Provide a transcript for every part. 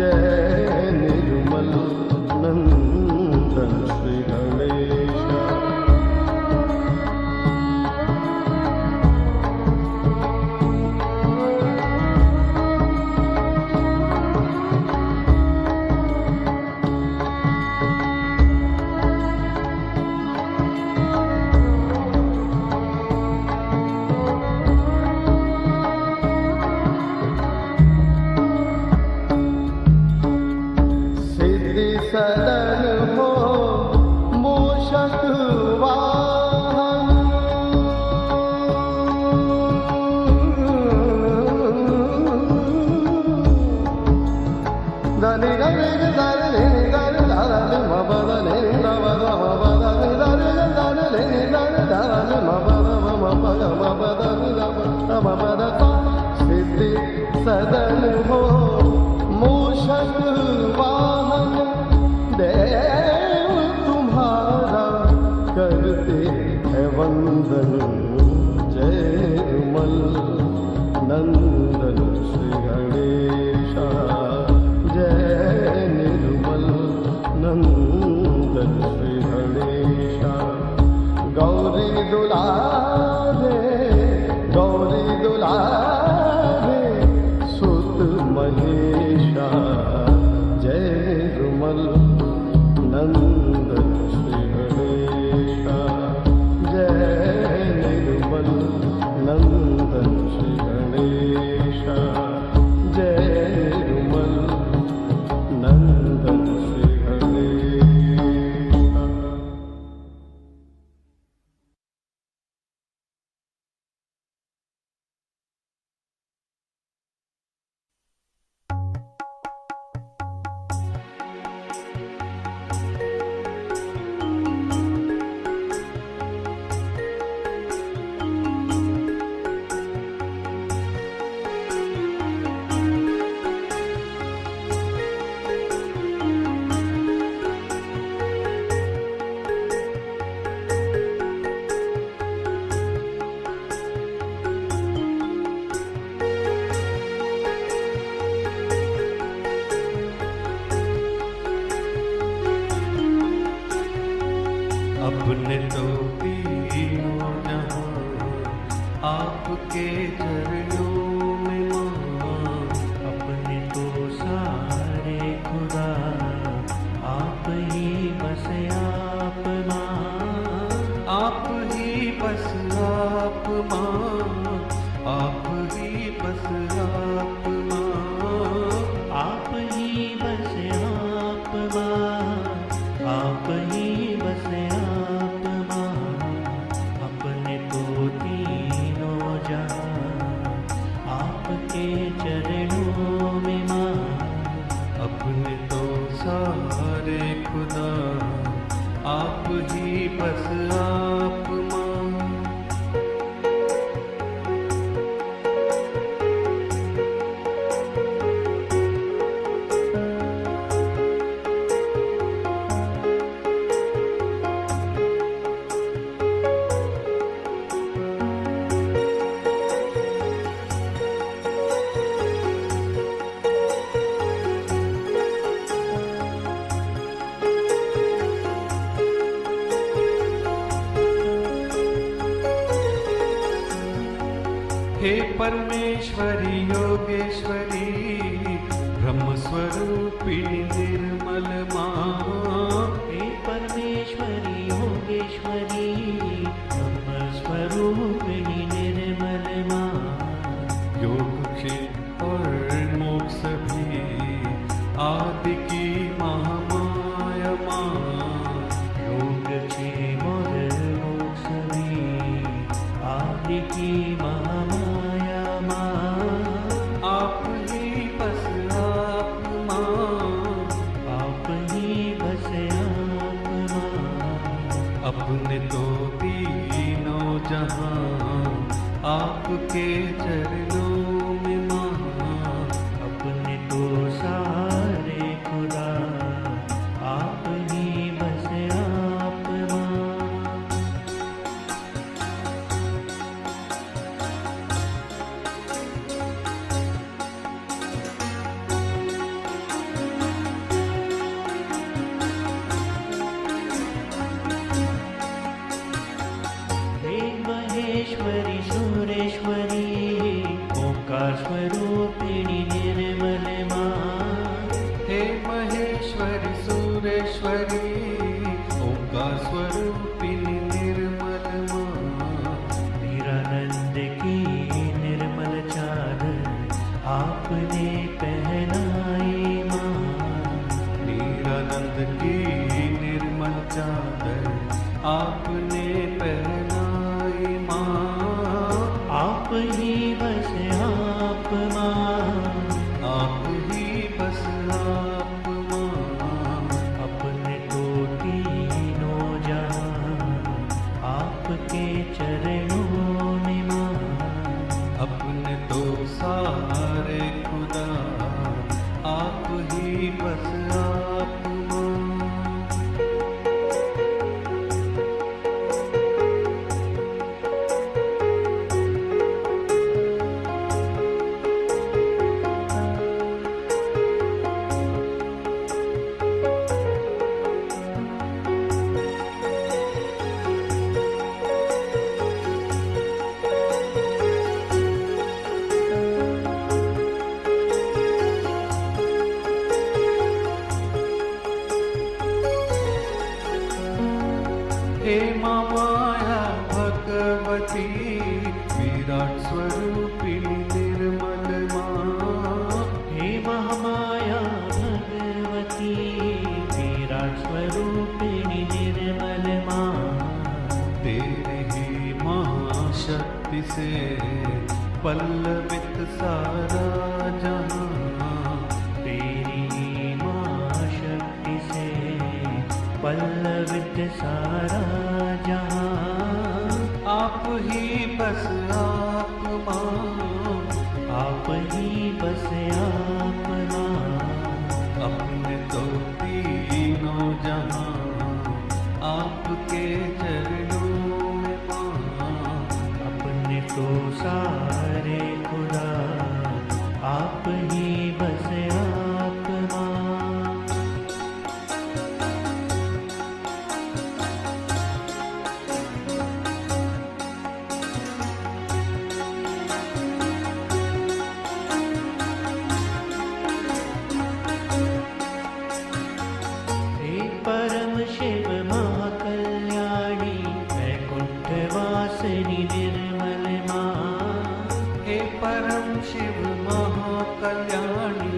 जय निर्मल नंदन श्री गणेश। करते हैं वंदन जय मल नंदन श्री गणेशा जय निर्मल नंदन श्री गणेशा गौरी दुलारे सुत महेशा जय निर्मल नंदन श्री गणेशा जय निर्मल नंदन श्री गणेशा जय निर्मल नंदन श्री गणेशा। अपने तो तीनों जहां आपके चरणों में मां, अपने तो सारे खुदा आप ही बस आप मां, आप ही बस आप मां, आप ही बस आप मां, आप ही बस आप मां, आप ही बस आप मां, अपने तो तीनों जहां आपके चरणों में मां, अपने तो सारे खुदा आप ही बस आप मां। हे परमेश्वरी योगेश्वरी ब्रह्म स्वरूपिणी निर्मल मां, हे परमेश्वरी योगेश्वरी ब्रह्म स्वरूपिणी निर्मल मां, योग क्षेत्र और मोक्ष भी आदि की महामाया मां, योग क्षेत्र और मोक्ष भी आदि की महामाया मां, आप ही बस आप मां, आप ही बस आप मां, अपने तो तीनों जहां आपके चरणों में मां, अपने तो सारे खुदा आप ही बस आप मां। महेश्वरी सुरेश्वरी ओंकार स्वरूपिणी निर्मल मां, हे महेश्वरी सुरेश्वरी ओंकार स्वरूपिणी निर्मल मां, निरानंद की निर्मल चादर आपने पहनाई मां, निरानंद की निर्मल चादर आपने पहनाई मां, आप ही बस आप मां, आप ही बस आप मां, अपने तो तीनों जहां आपके चरणों में मां, अपने तो सारे खुदा आप ही बस आप मां। हे माया भगवती विराट स्वरूपिणी निर्मल माँ। हे महामाया भगवती विराट स्वरूपिणी निर्मल माँ। तेरे ही महाशक्ति से पल्लवित सारा जहाँ। तेरी ही महाशक्ति से पल्लवित सारा जहाँ। आप ही बस आप माँ, आप ही बस आप माँ। अपने तो तीनों जहाँ आपके चरणों में माँ। अपने तो सारे खुदा आप ही बस आप माँ। परम शिव महाकल्याणी वैकुंठवासिनी निर्मल माँ। हे परम शिव महाकल्याणी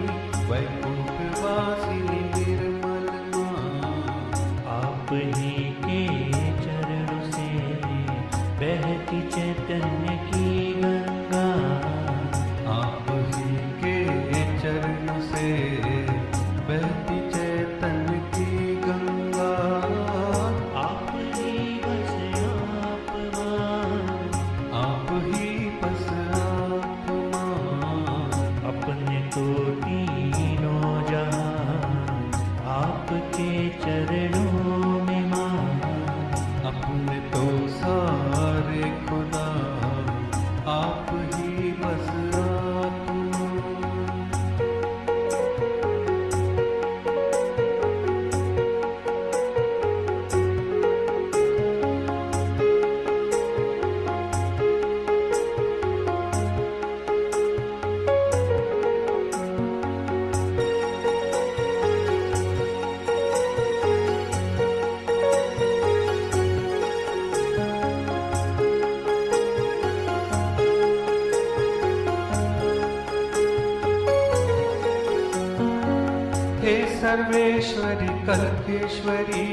वैकुंठवासिनी निर्मल माँ। आप ही के चरणों से बहती चैतन्य की गंगा। आप ही के चरणों से बहती चैतन्य की गंगा। आप ही बस आप माँ, आप ही बस आप माँ। अपने तो तीनों जहाँ आपके चरणों में माँ। अपने तो सारे खुदा आप ही बस आप माँ। हे सर्वेश्वरी कल्पेश्वरी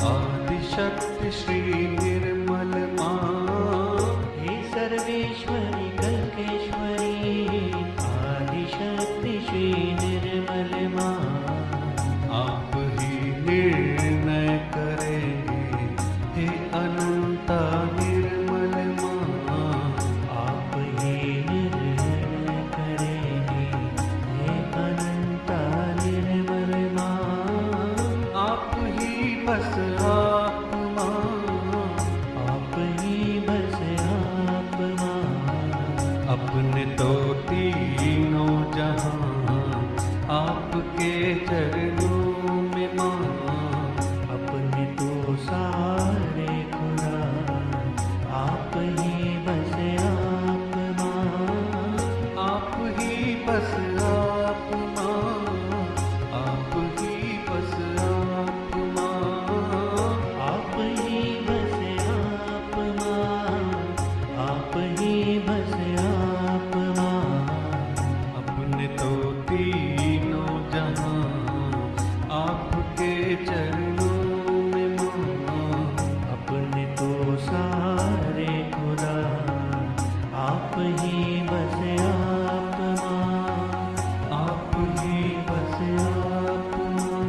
आदिशक्ति श्री निर्मल माँ। हे सर्वेश्वरी कल्पेश्वरी आदिशक्ति श्री निर्मल माँ। आप ही निर्णय करेंगे हे अनंता निर्मल माँ। आप ही निर्णय करेंगे हे अनंता निर्मल माँ। आप ही बस आप माँ, आप ही बस आप माँ। अपने तो तीनों जहाँ आपके चरणों में माँ। अपने तो सारे खुदा आप ही बस आप माँ। आप ही बस आप माँ, आप ही बस आप माँ। आप ही बस आप माँ, आप ही बस आप माँ। अपने तो तीनों जहाँ आपके चरणों में माँ। अपने तो सारे खुदा आप ही बस आप माँ। आप ही बस आप माँ,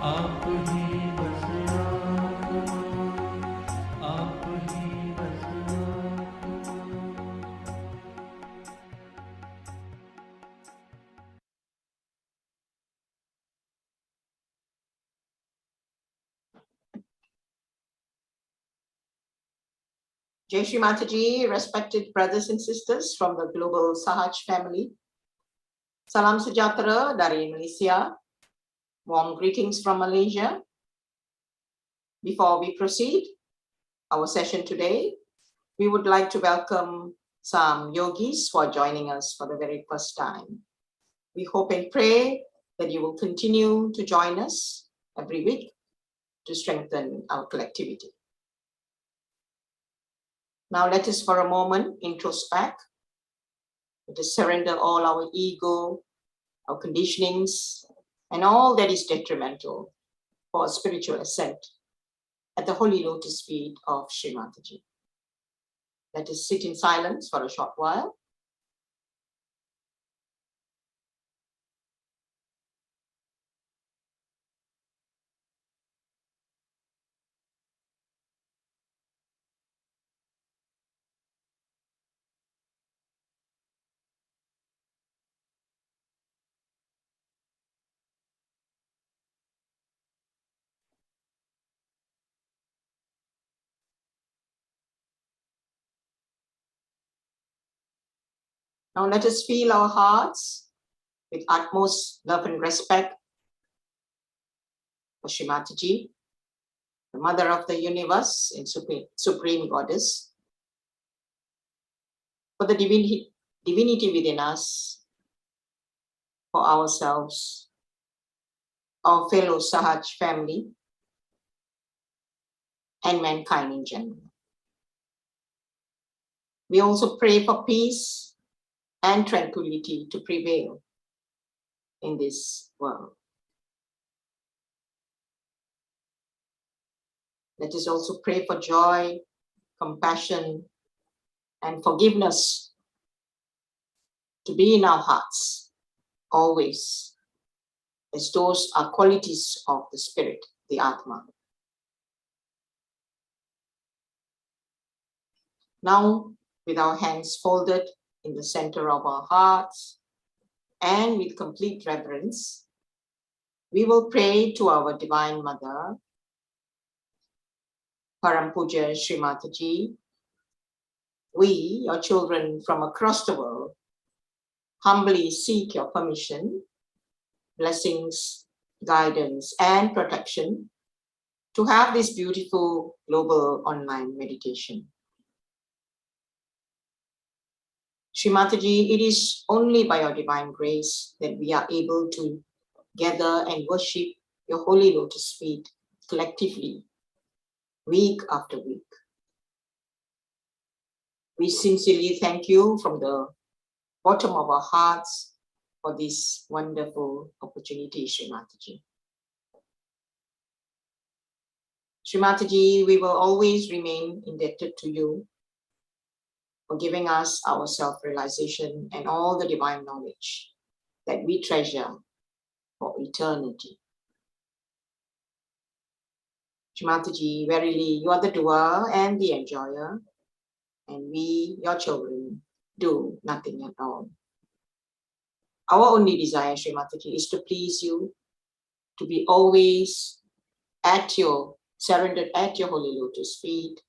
आप ही बस आप माँ। आप ही बस आप माँ। Jai Shri Mataji, respected brothers and sisters from the global Sahaj family. Salam sejahtera dari Malaysia. Warm greetings from Malaysia. Before we proceed our session today, we would like to welcome some yogis who are joining us for the very first time. We hope and pray that you will continue to join us every week to strengthen our collectivity. Now let us for a moment introspect. Let us surrender all our ego, our conditionings, and all that is detrimental for spiritual ascent at the holy lotus feet of Shri Mataji. Let us sit in silence for a short while. Now let us feel our hearts with utmost love and respect for Shri Mataji, the Mother of the Universe and Supreme Goddess, for the divinity within us, for ourselves, our fellow Sahaj family, and mankind in general. We also pray for peace and tranquility to prevail in this world. Let us also pray for joy, compassion, and forgiveness to be in our hearts always, as those are qualities of the spirit, the Atma. Now, with our hands folded in the center of our hearts and with complete reverence, we will pray to our Divine Mother, Param Puja Shri Mataji. We, your children from across the world, humbly seek your permission, blessings, guidance, and protection to have this beautiful global online meditation. Shri Mataji, it is only by your divine grace that we are able to gather and worship your holy lotus feet collectively, week after week. We sincerely thank you from the bottom of our hearts for this wonderful opportunity, Shri Mataji. Shri Mataji, we will always remain indebted to you for giving us our self-realization and all the divine knowledge that we treasure for eternity. Shri Mataji, verily you are the doer and the enjoyer, and we, your children, do nothing at all. Our only desire, Shri Mataji, is to please you, to be always surrendered at your holy lotus feet,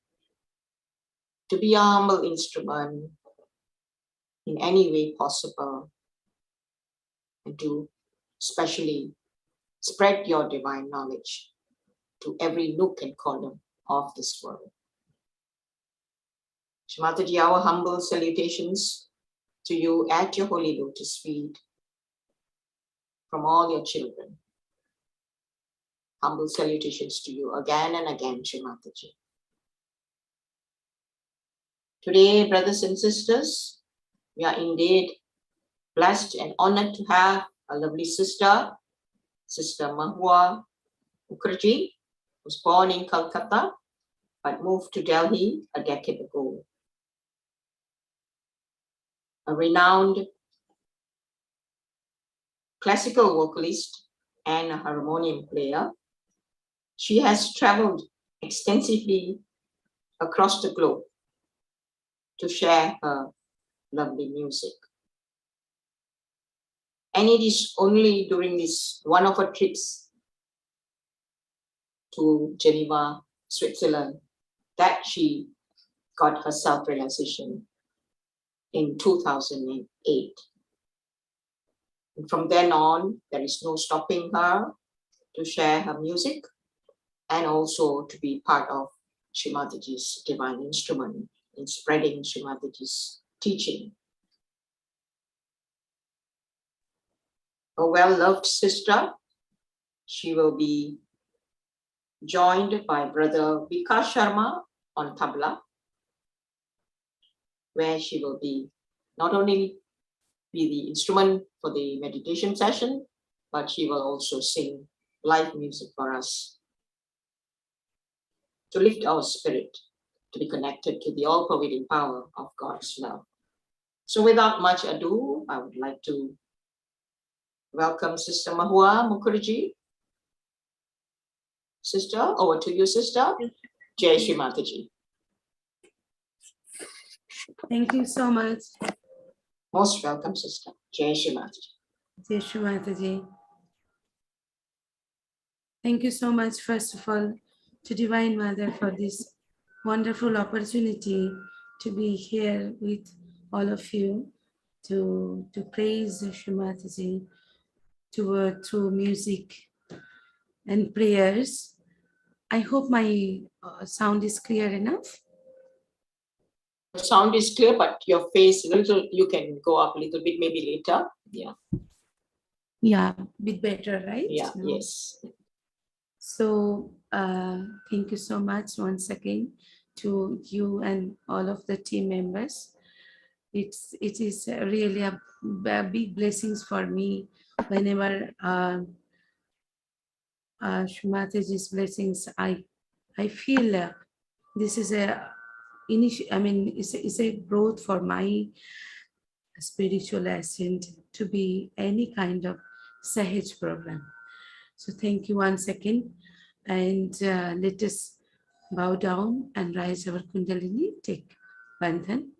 to be a humble instrument in any way possible, and to especially spread your divine knowledge to every nook and corner of this world. Shri Mataji, our humble salutations to you at your holy lotus feet from all your children. Humble salutations to you again and again, Shri Mataji. Today, brothers and sisters, we are indeed blessed and honored to have a lovely sister, Sister Mahua Mukherjee, who was born in Calcutta but moved to Delhi a decade ago. A renowned classical vocalist and a harmonium player, she has traveled extensively across the globe to share her lovely music. And it is only during this one of her trips to Geneva, Switzerland, that she got her self-realization in 2008. And from then on, there is no stopping her to share her music and also to be part of Shri Mataji's divine instrument in spreading Shri Mataji's teaching. A well-loved sister, she will be joined by Brother Vikas Sharma on tabla, where she will be not only be the instrument for the meditation session, but she will also sing live music for us to lift our spirit, to be connected to the all-pervading power of God's love. So without much ado, I would like to welcome Sister Mahua Mukherjee. Sister, over to you, Sister. Jai Shri Mataji. Thank you so much, Most welcome, Sister. Jai Shri Mataji. Jai Shri Mataji. Thank you so much, first of all, to Divine Mother for this wonderful opportunity to be here with all of you to praise Shri Mataji through music and prayers. I hope my sound is clear enough. Sound is clear, but your face a little, you can go up a little bit, maybe later. Yeah. Yeah, bit better, right? Yeah, No? yes. So thank you so much once again to you and all of the team members. It is really a big blessings for me whenever Shri Mataji's blessings. I feel this is it's a growth for my spiritual ascent to be any kind of Sahaj program. So thank you once again, and let us bow down and rise our Kundalini, take Bandhan.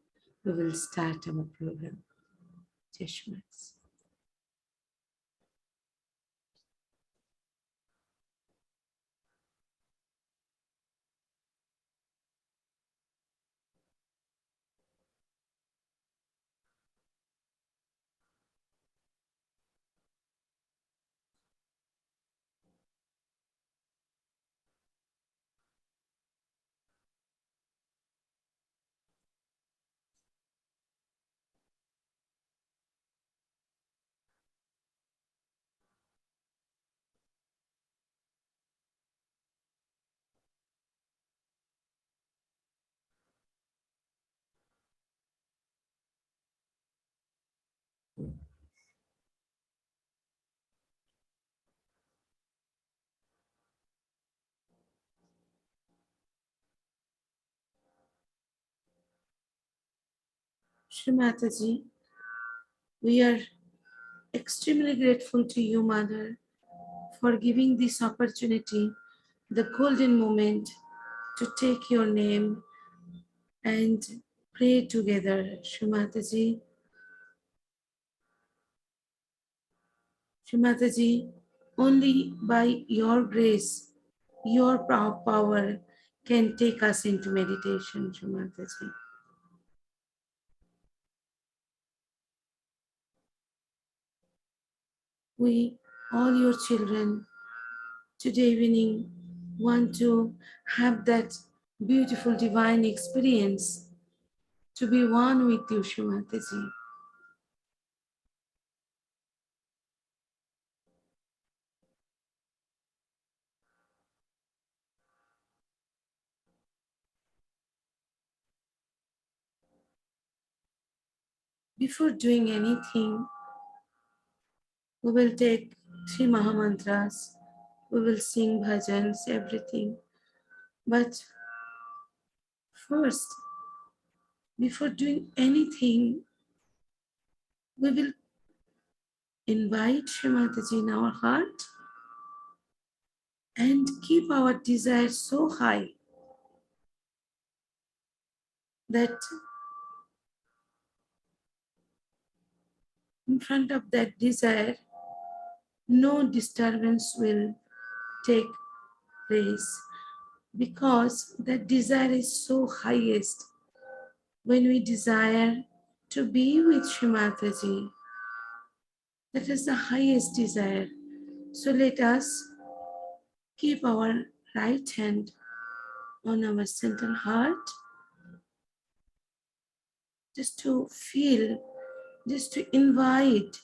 We will start our program. Jai Shri Mataji. Shri Mataji, we are extremely grateful to you, Mother, for giving this opportunity, the golden moment to take your name and pray together, Shri Mataji. Shri Mataji, only by your grace, your power can take us into meditation, Shri Mataji. We, all your children, today evening want to have that beautiful divine experience to be one with you, Shri Mataji. Before doing anything, we will take 3 Mahamantras, we will sing bhajans, everything. But first, before doing anything, we will invite Shri Mataji in our heart and keep our desire so high that in front of that desire, no disturbance will take place, because that desire is so highest. When we desire to be with Shri Mataji, that is the highest desire. So let us keep our right hand on our central heart, just to feel, just to invite,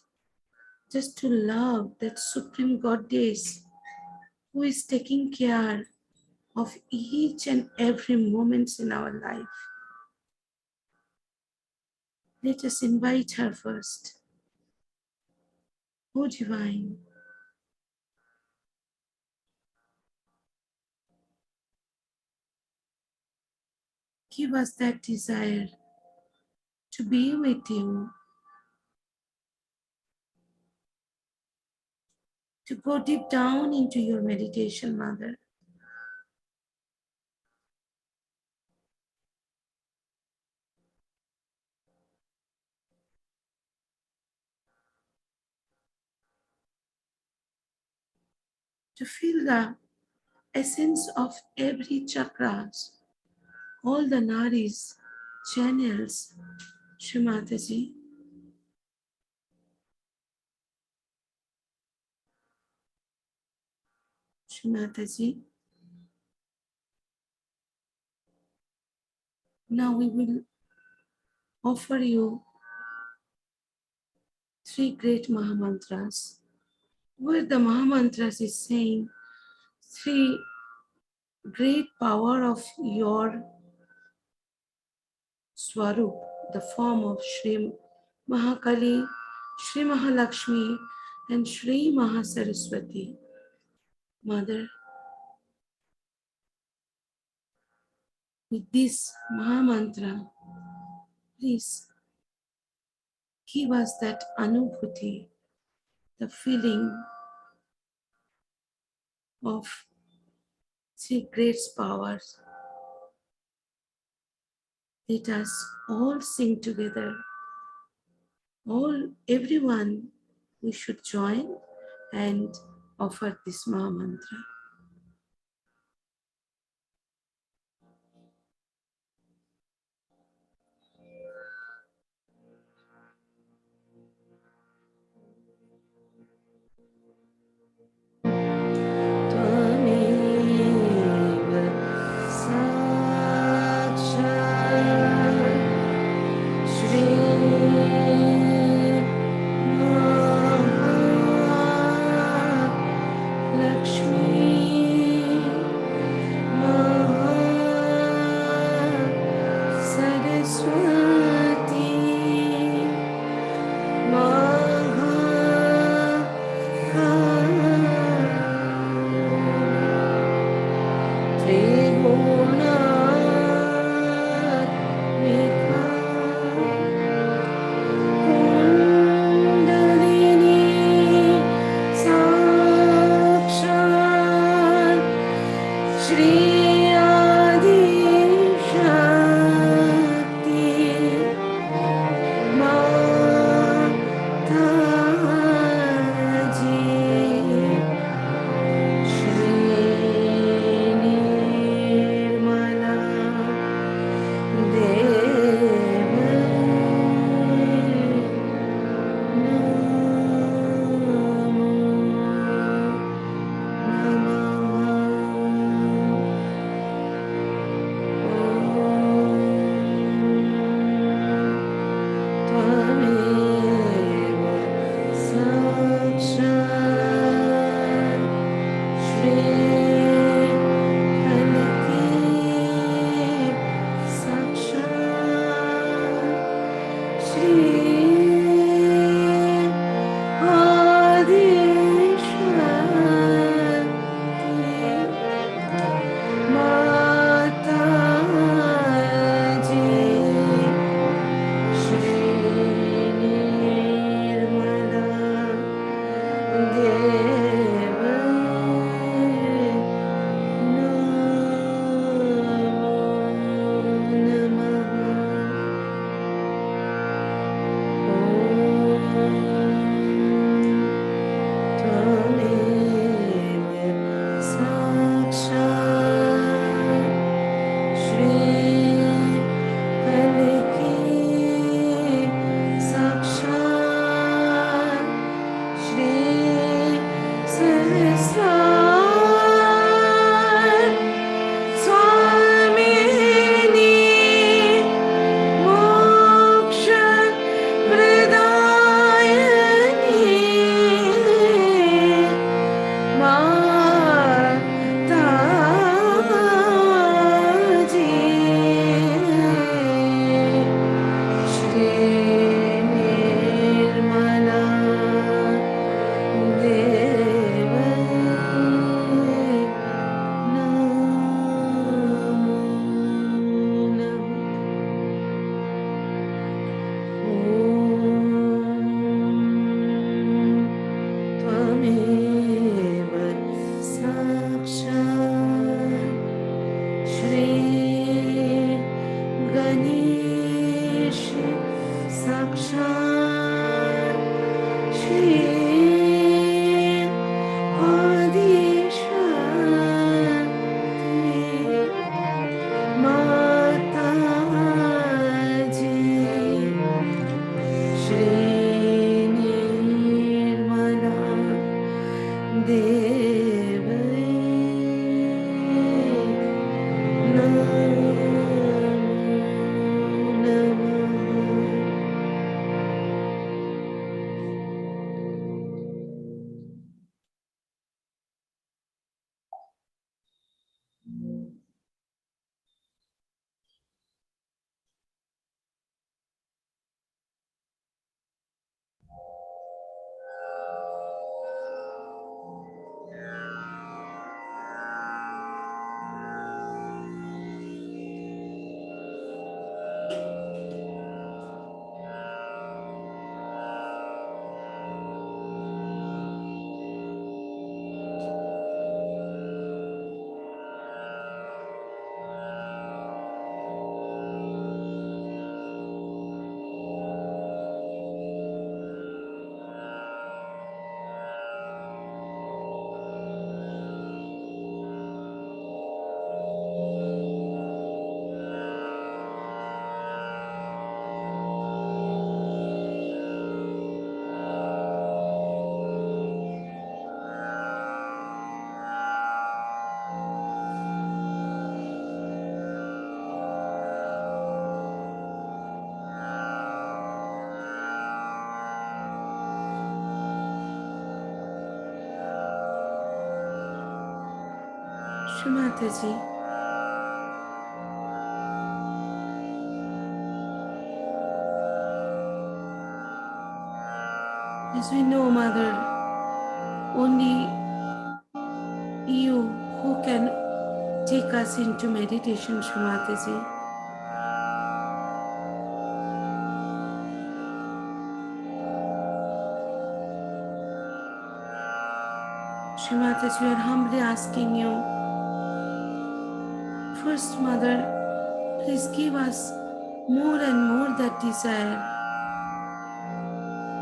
just to love that Supreme Goddess who is taking care of each and every moment in our life. Let us invite her first. O Divine, give us that desire to be with you, to go deep down into your meditation, Mother. To feel the essence of every chakras, all the nadis, channels, Shri Mataji. Shri Mataji. Now we will offer you 3 great Mahamantras, where the Mahamantras is saying 3 great power of your Swarup, the form of Shri Mahakali, Shri Mahalakshmi, and Shri Mahasaraswati. Mother, with this Mahamantra, please give us that anubhuti, the feeling of 3 great powers. Let us all sing together. Everyone, we should join and offer this Mahamantra. Lakshmi Shri Mataji, as we know, Mother, only you who can take us into meditation, Shri Mataji. Shri Mataji, we are humbly asking you, first, Mother, please give us more and more that desire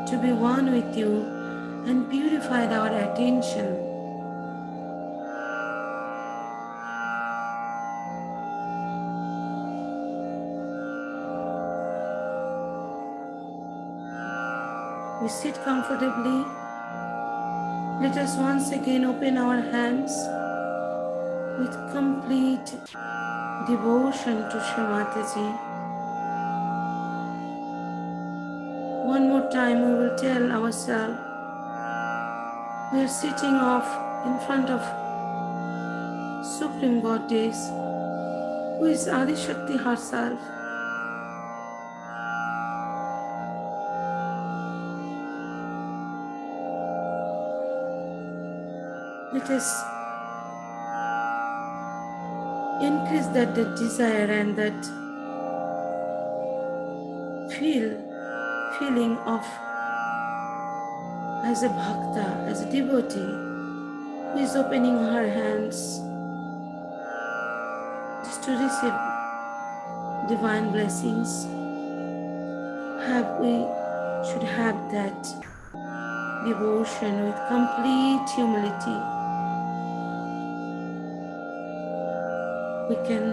to be one with you and purify our attention. We sit comfortably. Let us once again open our hands with complete devotion to Shri Mataji. One more time we will tell ourselves we are sitting off in front of Supreme Goddess, who is Adi Shakti herself. Let us increase that desire and that feeling of as a bhakta, as a devotee who is opening her hands just to receive divine blessings. We should have that devotion with complete humility. We can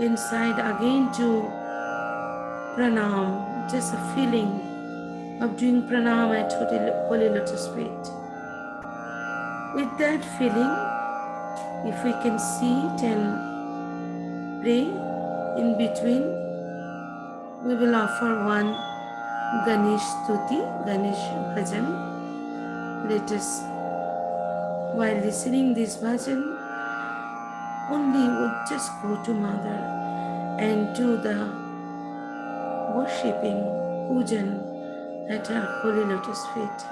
inside again to pranam, just a feeling of doing pranam at Holy Lotus feet. With that feeling, if we can sit and pray in between, we will offer one Ganesh Stuti, Ganesh Bhajan. Let us, while listening this bhajan, only would just go to Mother and do the worshipping, pujan at her Holy Lotus feet.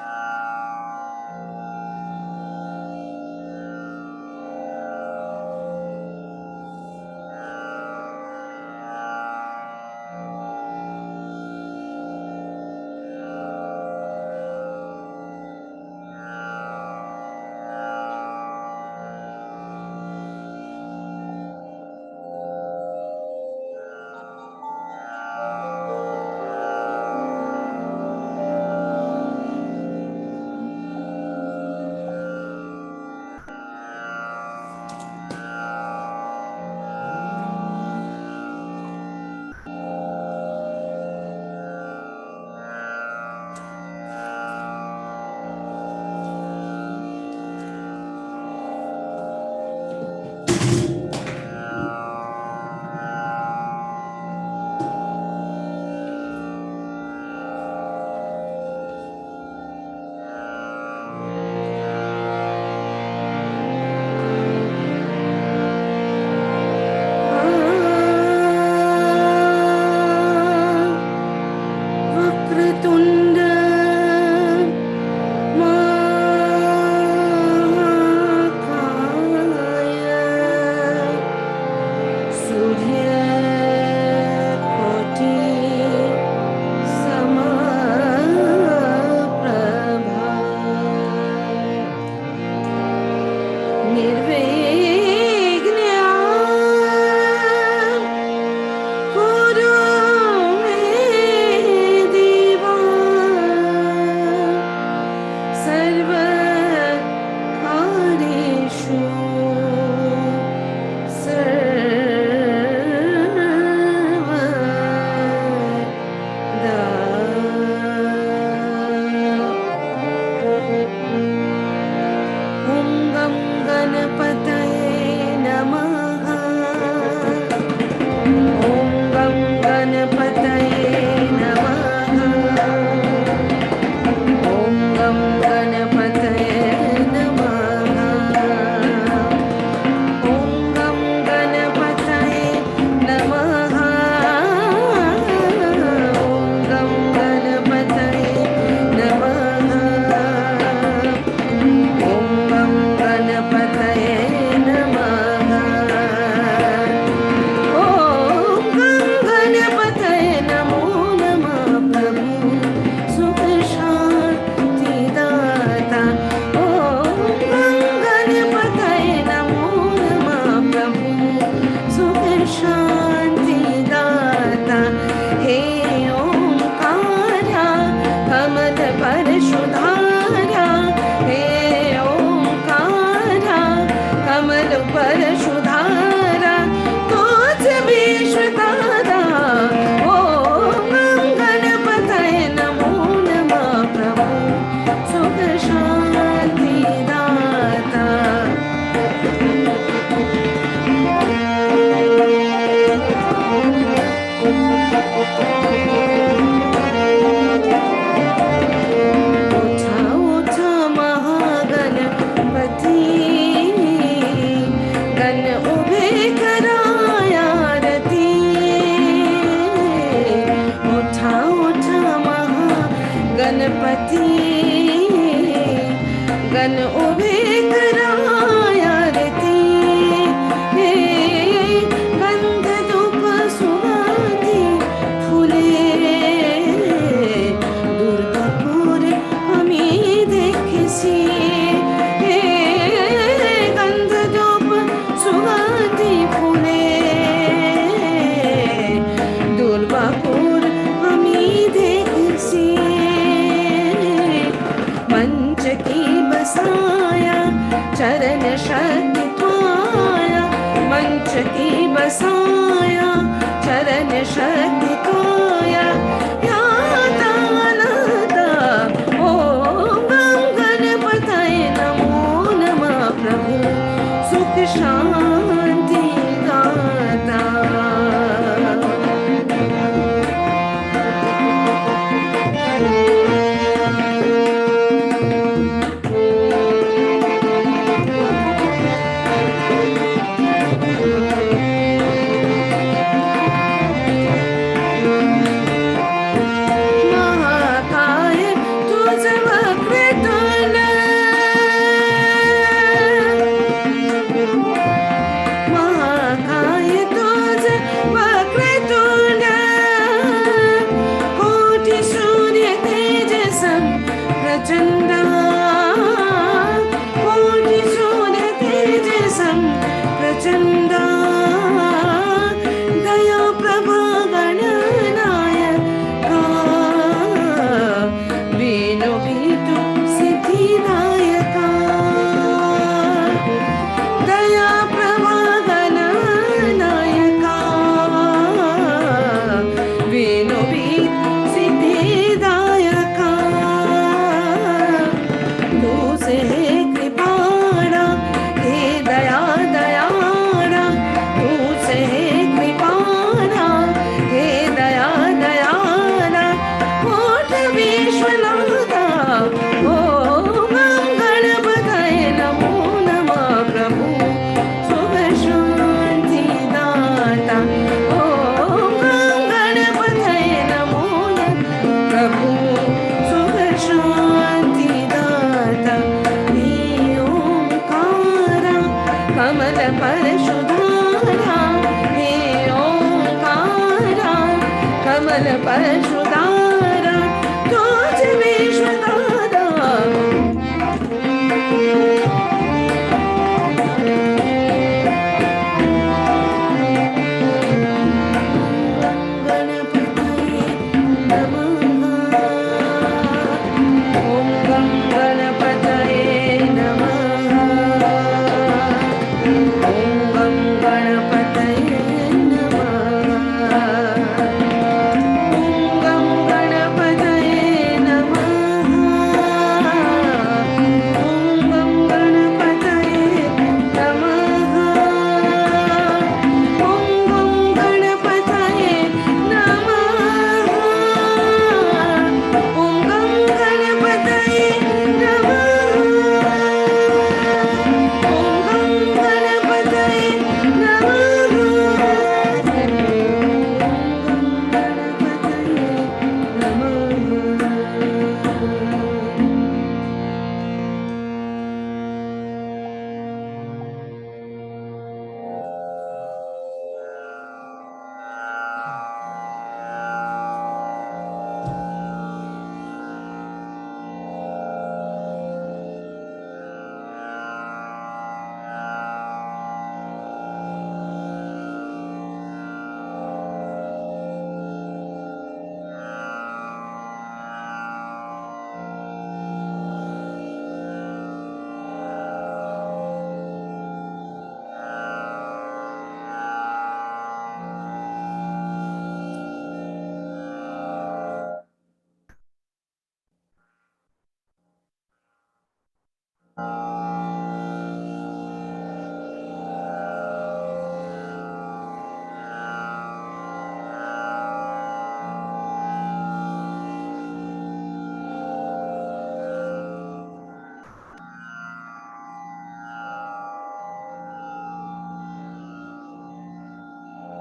परशुदारा तुझ विश्वदारा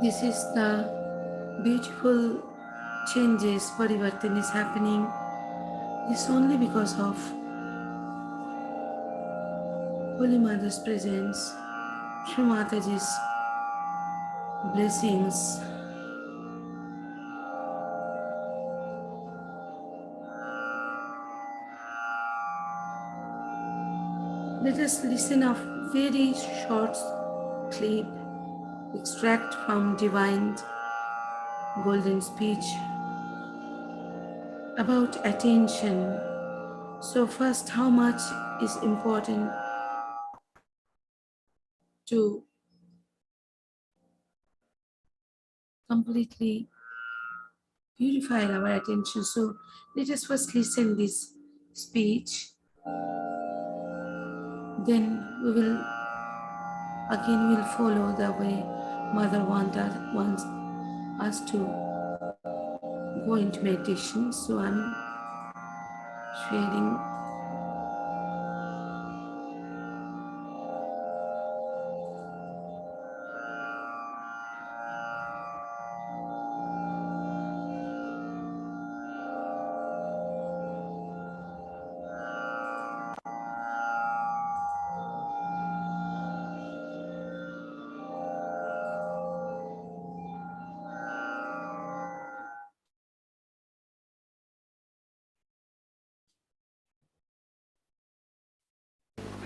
This is the beautiful changes, parivartan is happening. It's only because of Holy Mother's presence, Shri Mataji's blessings. Let us listen a very short clip, extract from divine golden speech about attention. So first, how much is important to completely purify our attention. So let us first listen this speech. Then we will follow the way Mother wants us to go into meditation. So I'm sharing.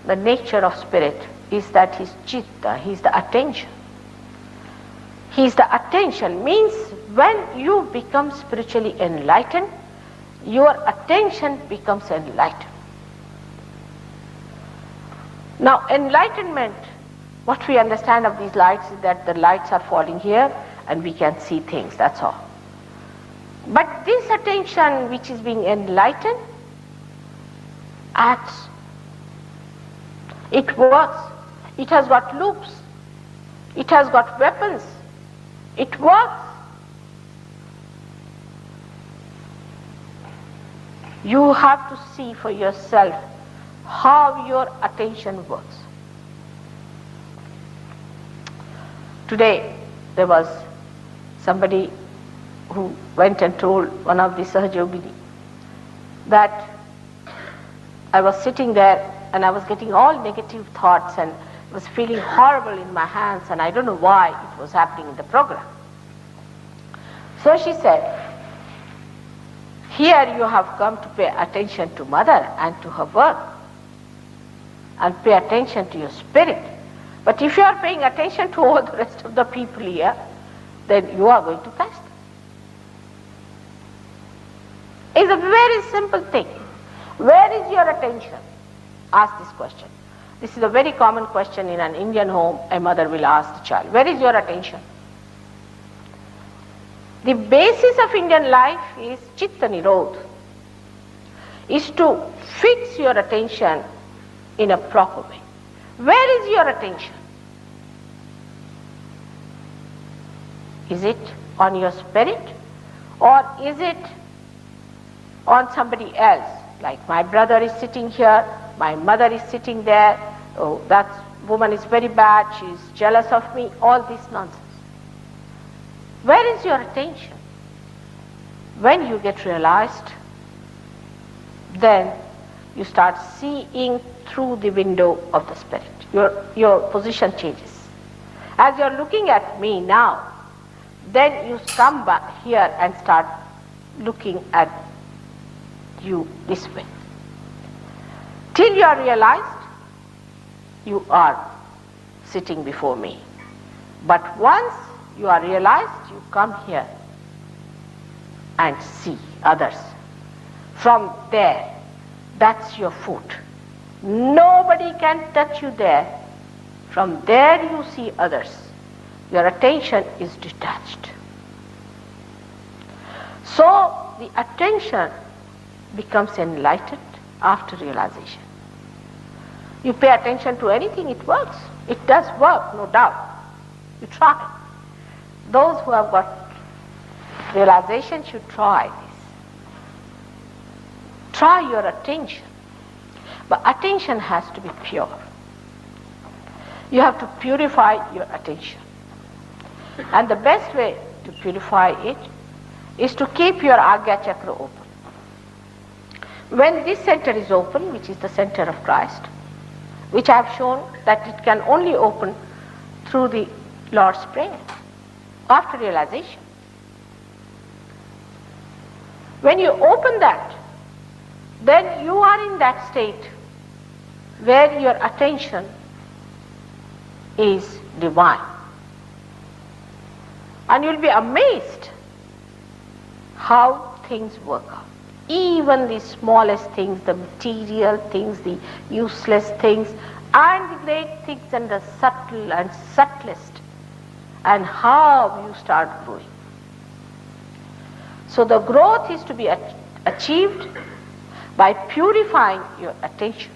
The nature of spirit is that he's chitta, he's the attention. He's the attention means when you become spiritually enlightened, your attention becomes enlightened. Now enlightenment, what we understand of these lights is that the lights are falling here and we can see things, that's all. But this attention which is being enlightened acts. It works. It has got loops. It has got weapons. It works. You have to see for yourself how your attention works. Today there was somebody who went and told one of the Sahaja Yogini that I was sitting there and I was getting all negative thoughts and was feeling horrible in my hands, and I don't know why it was happening in the program. So she said, Here you have come to pay attention to mother and to her work and pay attention to your spirit. But if you are paying attention to all the rest of the people here, then you are going to catch them. It's a very simple thing. Where is your attention? Ask this question. This is a very common question in an Indian home. A mother will ask the child, where is your attention? The basis of Indian life is Chitta Nirodha, is to fix your attention in a proper way. Where is your attention? Is it on your spirit, or is it on somebody else? Like my brother is sitting here, my mother is sitting there, oh, that woman is very bad, she is jealous of me, all this nonsense. Where is your attention? When you get realized, then you start seeing through the window of the spirit. Your position changes. As you are looking at me now, then you come back here and start looking at you this way. Till you are realized, you are sitting before me. But once you are realized, you come here and see others. From there, that's your foot. Nobody can touch you there. From there you see others. Your attention is detached. So the attention becomes enlightened after realization. You pay attention to anything, it works. It does work, no doubt. You try. Those who have got realization should try this. Try your attention. But attention has to be pure. You have to purify your attention. And the best way to purify it is to keep your Agya Chakra open. When this center is open, which is the center of Christ, which I have shown that it can only open through the Lord's Prayer, after realization. When you open that, then you are in that state where your attention is divine. And you'll be amazed how things work out. Even the smallest things, the material things, the useless things, and the great things, and the subtle and subtlest, and how you start growing. So the growth is to be achieved by purifying your attention.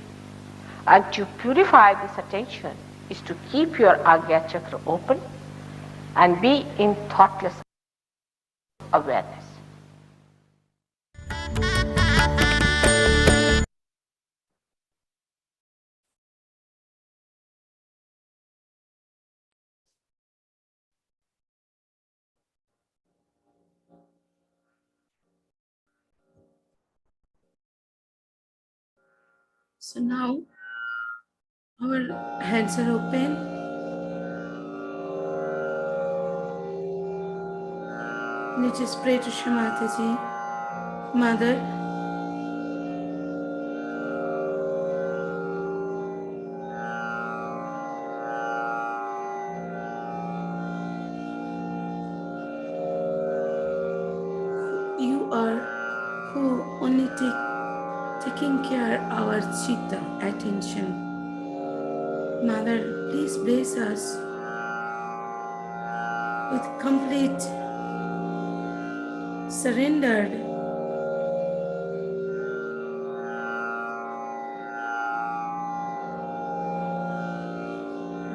And to purify this attention is to keep your Agya Chakra open and be in thoughtless awareness. So now our heads are open. Let us pray to Shri Mataji. Mother, you are who only taking care our chitta, attention. Mother, please bless us with complete surrendered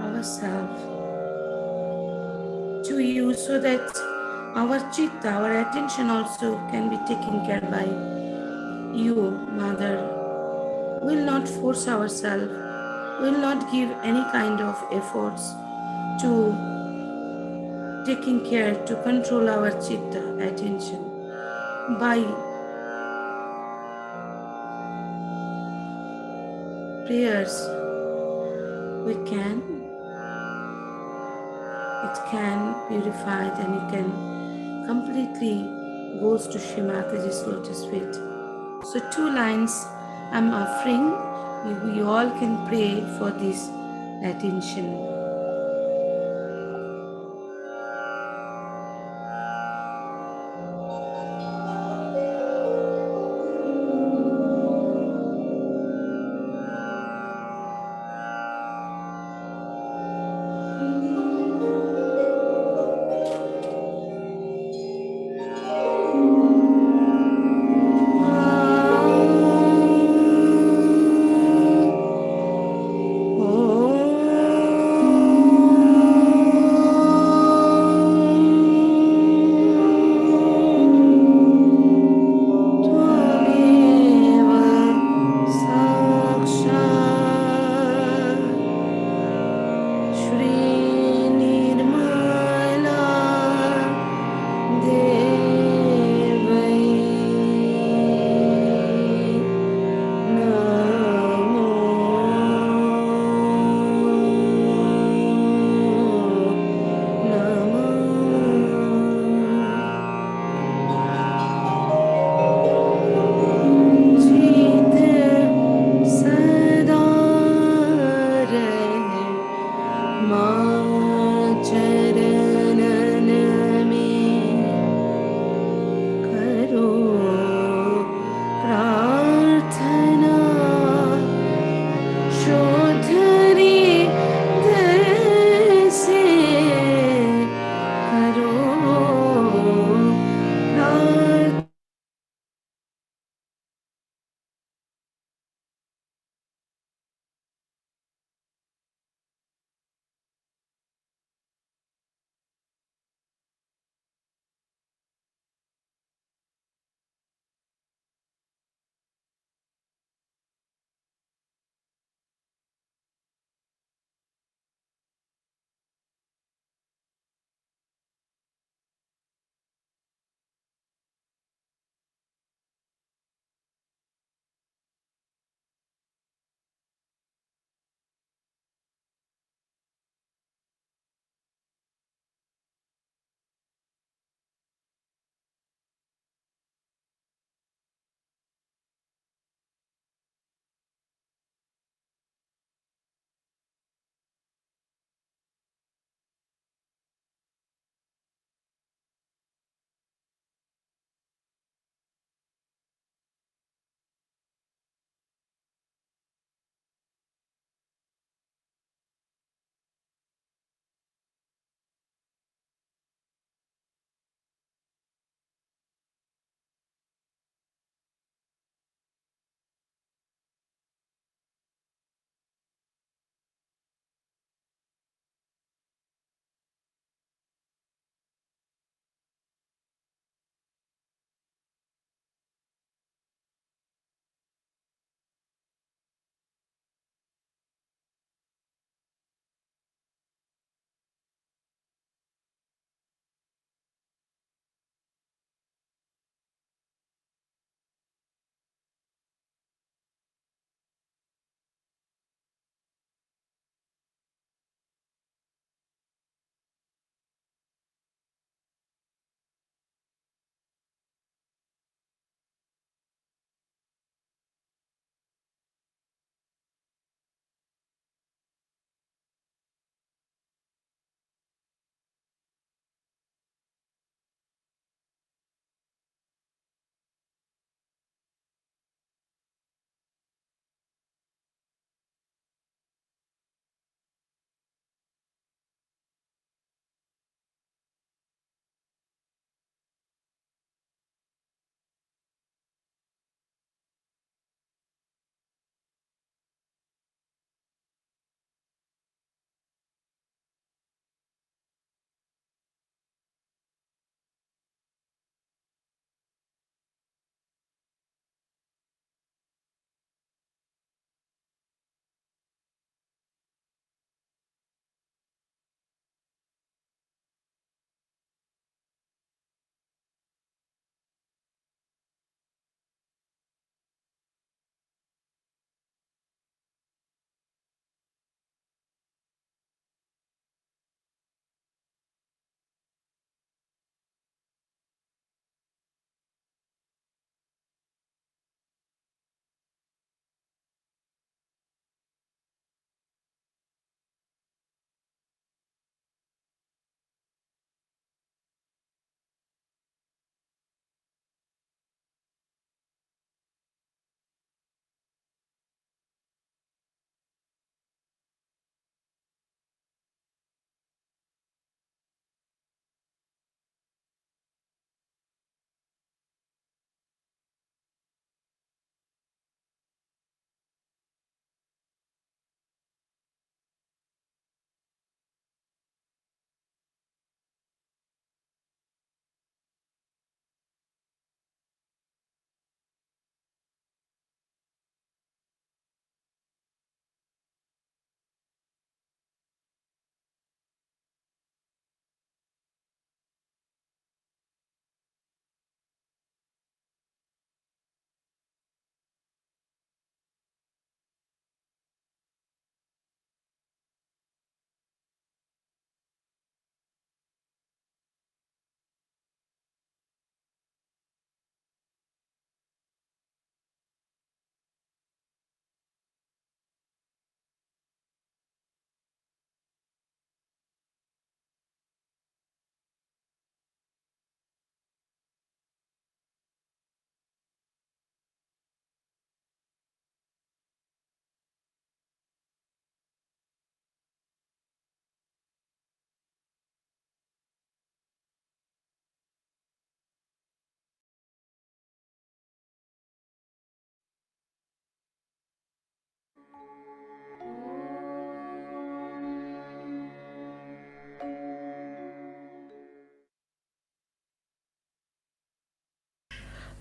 ourselves to you, so that our chitta, our attention also can be taken care by you, Mother. We'll not force ourselves, we'll not give any kind of efforts to taking care to control our chitta, attention. By prayers, it can purify, and you can completely goes to Shri Mataji's lotus feet. So 2 lines I'm offering. You all can pray for this attention. Oh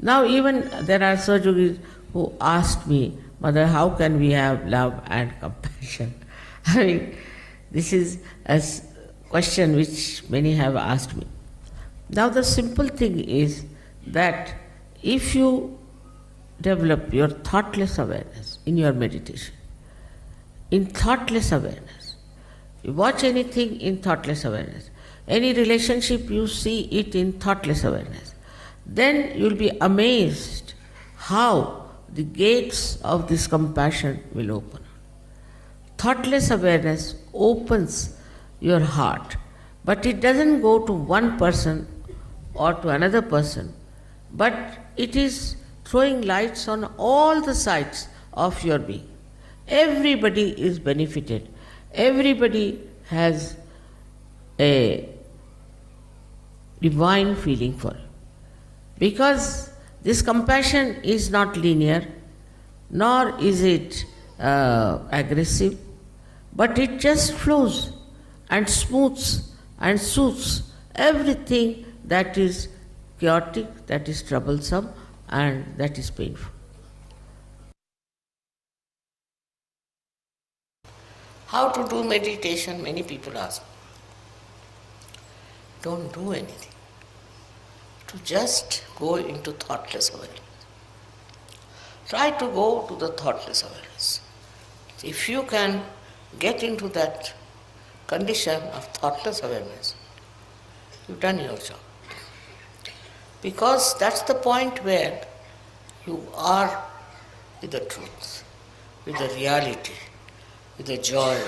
Now even there are Sahajis who asked me, Mother, how can we have love and compassion? I mean, this is a question which many have asked me. Now the simple thing is that if you develop your thoughtless awareness in your meditation, in thoughtless awareness, you watch anything in thoughtless awareness, any relationship you see it in thoughtless awareness, then you will be amazed how the gates of this compassion will open. Thoughtless awareness opens your heart, but it doesn't go to one person or to another person, but it is throwing lights on all the sides of your being. Everybody is benefited. Everybody has a divine feeling for it. Because this compassion is not linear, nor is it aggressive, but it just flows and smooths and soothes everything that is chaotic, that is troublesome, and that is painful. How to do meditation? Many people ask. Don't do anything. To just go into thoughtless awareness. Try to go to the thoughtless awareness. If you can get into that condition of thoughtless awareness, you've done your job. Because that's the point where you are with the truth, with the reality, with the joy,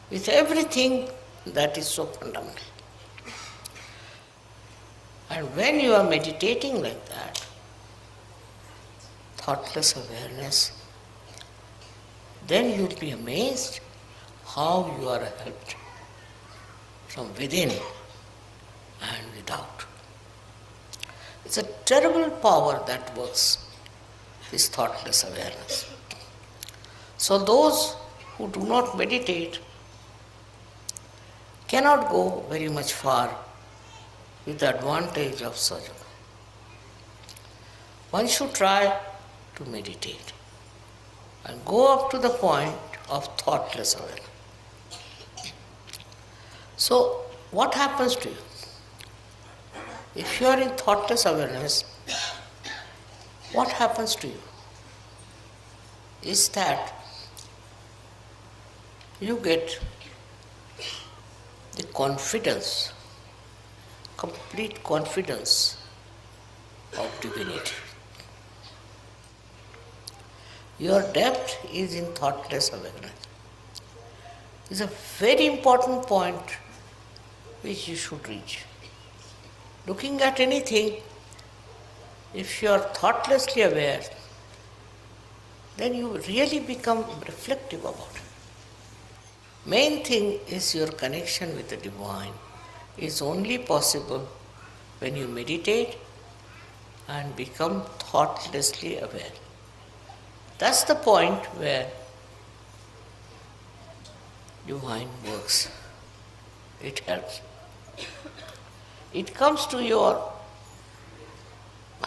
with everything that is so fundamental. And when you are meditating like that, thoughtless awareness, then you'll be amazed how you are helped from within and without. It's a terrible power that works, this thoughtless awareness. So those who do not meditate cannot go very much far with the advantage of Sahaja Yoga. One should try to meditate and go up to the point of thoughtless awareness. So, what happens to you? If you are in thoughtless awareness, what happens to you is that you get the confidence, complete confidence of divinity. Your depth is in thoughtless awareness. It's a very important point which you should reach. Looking at anything, if you are thoughtlessly aware, then you really become reflective about it. Main thing is your connection with the divine is only possible when you meditate and become thoughtlessly aware. That's the point where divine works. It helps. It comes to your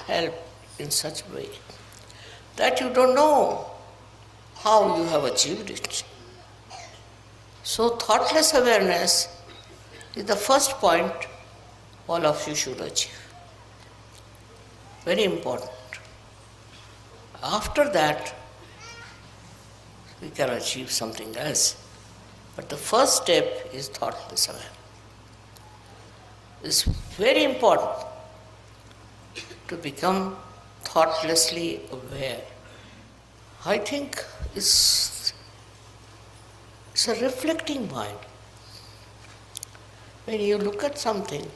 help in such a way that you don't know how you have achieved it. So thoughtless awareness is the first point all of you should achieve. Very important. After that, we can achieve something else. But the first step is thoughtless awareness. It's very important to become thoughtlessly aware. I think it's a reflecting mind. When you look at something,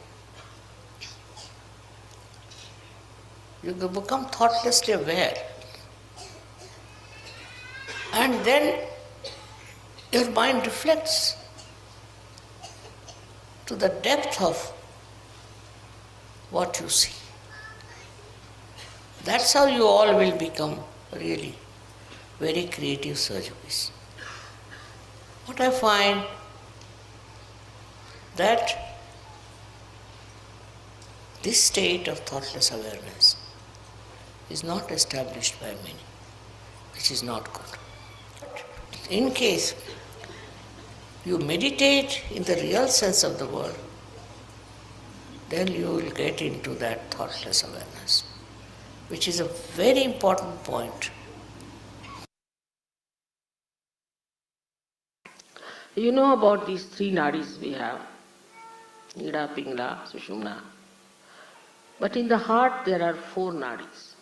you become thoughtlessly aware. And then your mind reflects to the depth of what you see. That's how you all will become really very creative Sahajis. What I find that this state of thoughtless awareness is not established by many, which is not good. In case you meditate in the real sense of the word, then you will get into that thoughtless awareness, which is a very important point. You know about these three nadis we have, Ida, Pingala, Sushumna. But in the heart there are four nadis.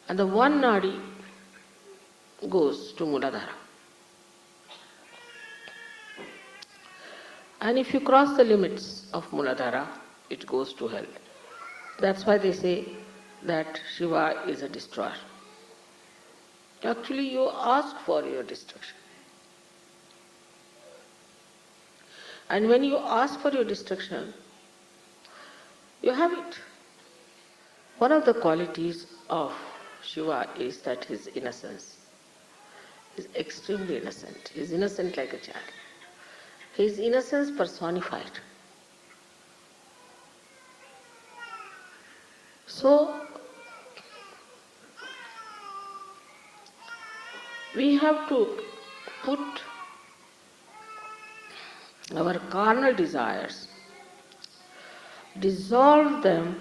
And the one nadi goes to Muladhara. And if you cross the limits of Muladhara, it goes to hell. That's why they say that Shiva is a destroyer. Actually, you ask for your destruction. And when you ask for your destruction, you have it. One of the qualities of Shiva is that his innocence. He is extremely innocent. He is innocent like a child. His innocence personified. So, we have to put our carnal desires, dissolve them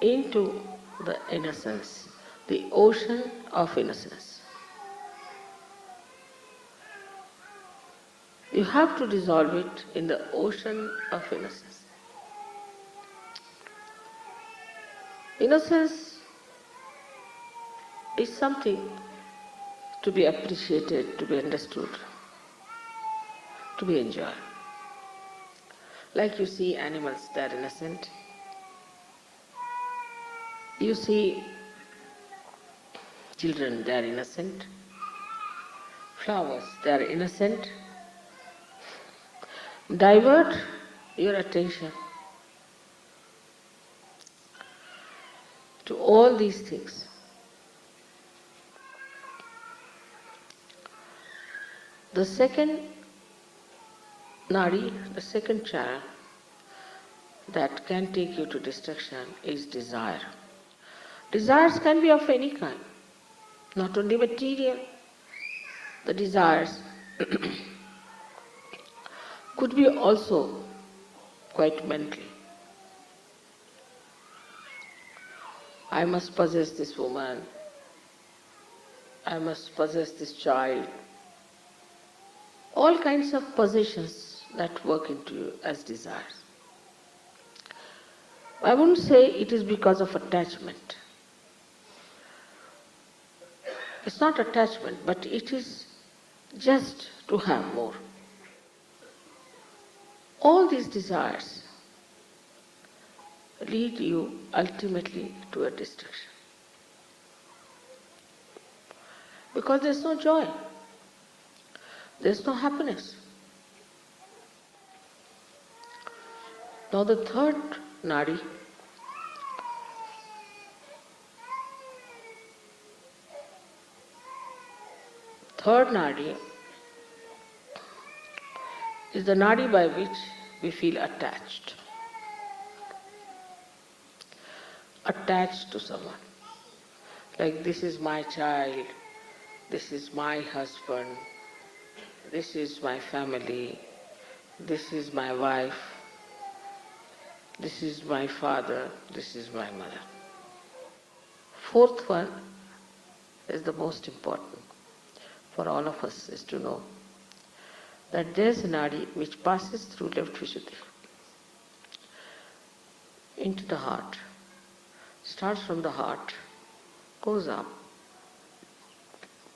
into the innocence, the ocean of innocence. You have to dissolve it in the ocean of innocence. Innocence is something to be appreciated, to be understood, to be enjoyed. Like you see animals, they are innocent. You see children, they are innocent. Flowers, they are innocent. Divert your attention to all these things. The second nadi, the second channel that can take you to destruction is desire. Desires can be of any kind, not only material. The desires could be also quite mental. I must possess this woman. I must possess this child. All kinds of possessions that work into you as desires. I wouldn't say it is because of attachment. It's not attachment, but it is just to have more. All these desires lead you ultimately to a destruction. Because there's no joy. There's no happiness. Now the third nadi is the nadi by which we feel attached. Attached to someone. Like, this is my child, this is my husband, this is my family, this is my wife, this is my father, this is my mother. Fourth one is the most important for all of us, is to know that there is a nadi which passes through left Vishuddhi into the heart, starts from the heart, goes up,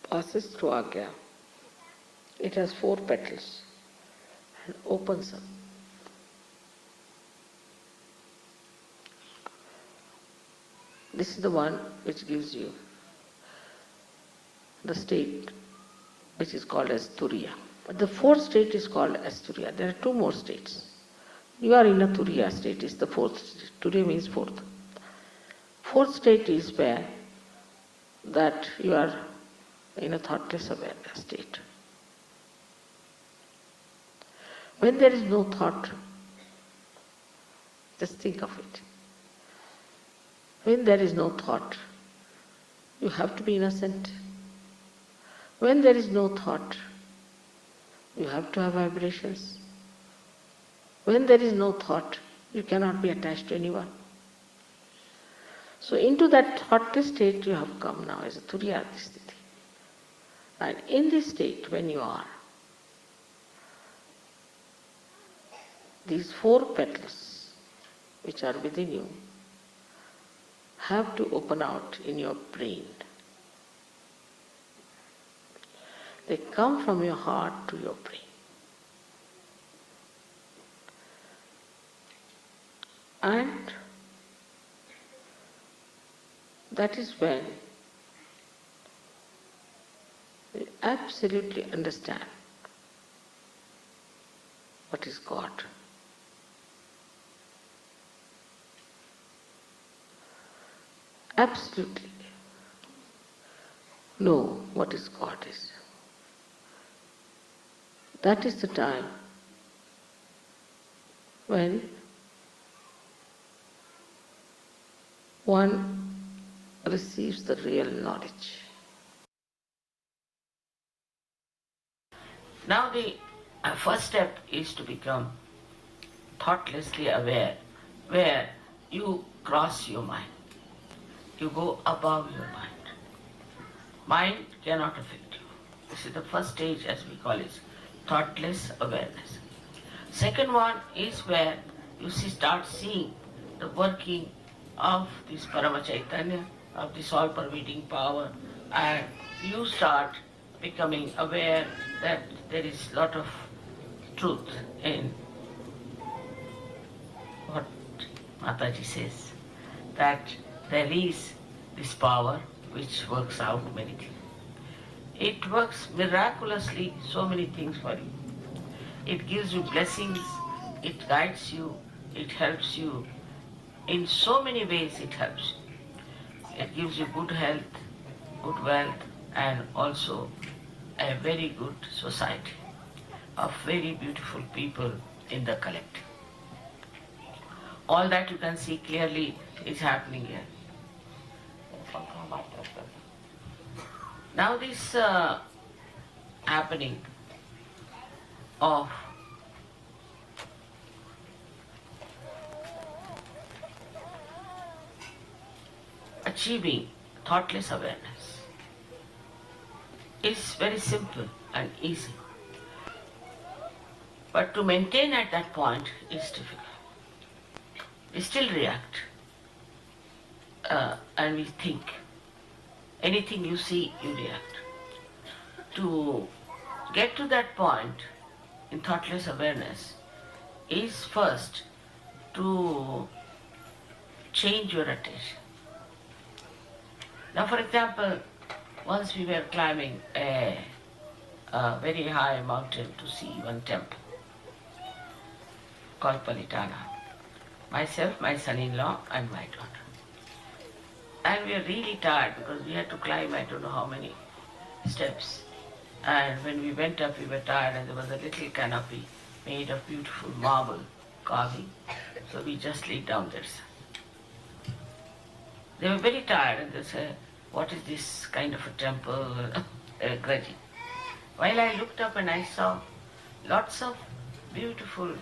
passes through Agya. It has 4 petals and opens up. This is the one which gives you the state which is called as Turiya. But the 4th state is called as Turiya. There are 2 more states. You are in a Turiya state, is the fourth state. Turiya means fourth. Fourth state is where that you are in a thoughtless awareness state. When there is no thought, just think of it. When there is no thought, you have to be innocent. When there is no thought, you have to have vibrations. When there is no thought, you cannot be attached to anyone. So into that thoughtless state you have come now as a Turiya sthiti. And in this state, when you are, these four petals which are within you have to open out in your brain. They come from your heart to your brain. And that is when you absolutely understand what is God. Absolutely know what is God is. That is the time when one receives the real knowledge. Now the first step is to become thoughtlessly aware, where you cross your mind. You go above your mind. Mind cannot affect you. This is the first stage, as we call it, thoughtless awareness. Second one is where you start seeing the working of this Parama Chaitanya, of this all-pervading power, and you start becoming aware that there is a lot of truth in what Mataji says, that there is this power which works out many things. It works miraculously so many things for you. It gives you blessings, it guides you, it helps you. In so many ways it helps you. It gives you good health, good wealth, and also a very good society of very beautiful people in the collective. All that you can see clearly is happening here. Now this happening of achieving thoughtless awareness is very simple and easy. But to maintain at that point is difficult. We still react and we think. Anything you see, you react. To get to that point in thoughtless awareness is first to change your attention. Now, for example, once we were climbing a very high mountain to see one temple called Palitana. Myself, my son-in-law, and my daughter. And we were really tired because we had to climb I don't know how many steps. And when we went up, we were tired, and there was a little canopy made of beautiful marble carving. So we just laid down there. They were very tired, and they said, "What is this kind of a temple?" grudging. While I looked up and I saw lots of beautiful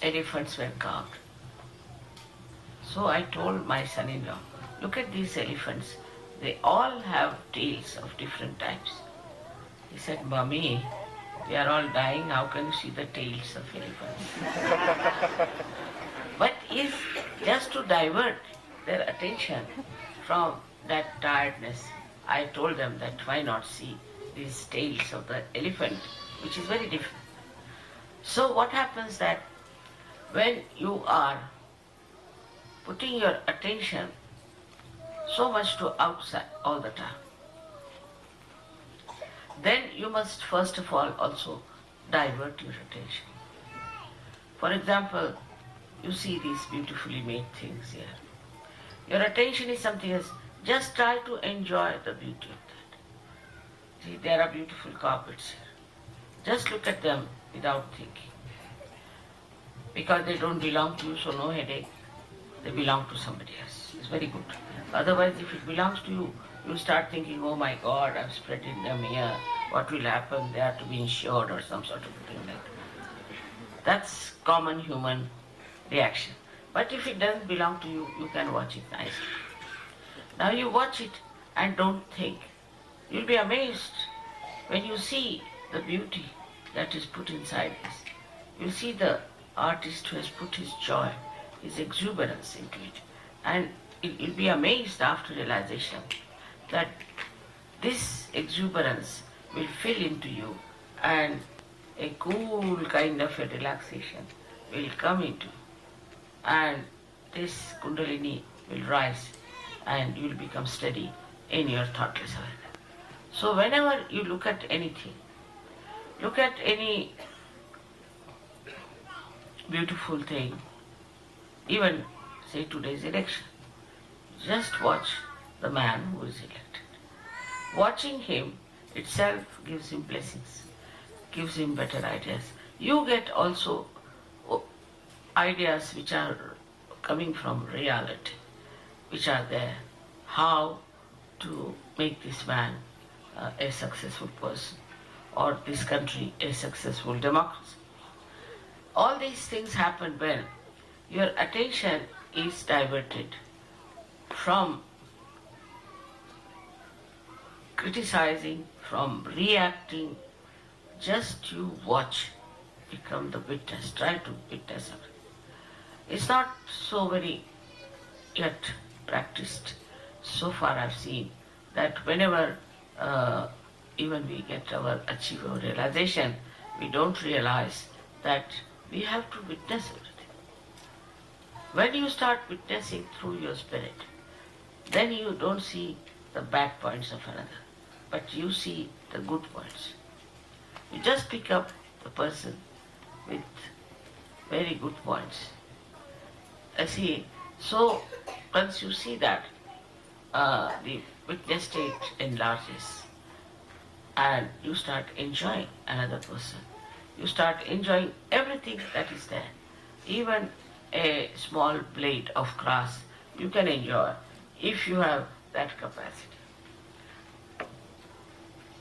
elephants were carved. So I told my son-in-law, "Look at these elephants. They all have tails of different types." He said, "Mummy, we are all dying. How can you see the tails of elephants?" But if just to divert their attention from that tiredness, I told them that why not see these tails of the elephant, which is very different. So what happens that when you are putting your attention so much to outside all the time, then you must first of all also divert your attention. For example, you see these beautifully made things here. Your attention is something else. Just try to enjoy the beauty of that. See, there are beautiful carpets here. Just look at them without thinking. Because they don't belong to you, so no headache. They belong to somebody else. It's very good. Otherwise, if it belongs to you, you start thinking, oh my God, I'm spreading them here. What will happen? They are to be insured or some sort of thing like that. That's common human reaction. But if it doesn't belong to you, you can watch it nicely. Now you watch it and don't think. You'll be amazed when you see the beauty that is put inside this. You'll see the artist who has put his joy, his exuberance into it. And you'll be amazed after realization that this exuberance will fill into you and a cool kind of a relaxation will come into, and this kundalini will rise and you will become steady in your thoughtless awareness. So whenever you look at anything, look at any beautiful thing, even say today's election, just watch the man who is elected. Watching him itself gives him blessings, gives him better ideas. You get also ideas which are coming from reality, which are there. How to make this man a successful person, or this country a successful democracy. All these things happen when your attention is diverted from criticizing, from reacting. Just you watch, become the witness, try to witness it. It's not so very yet practiced. So far I've seen that whenever even we get achieve our realization, we don't realize that we have to witness everything. When you start witnessing through your spirit, then you don't see the bad points of another, but you see the good points. You just pick up the person with very good points. See, so once you see that, the witness state enlarges and you start enjoying another person. You start enjoying everything that is there. Even a small blade of grass you can enjoy if you have that capacity.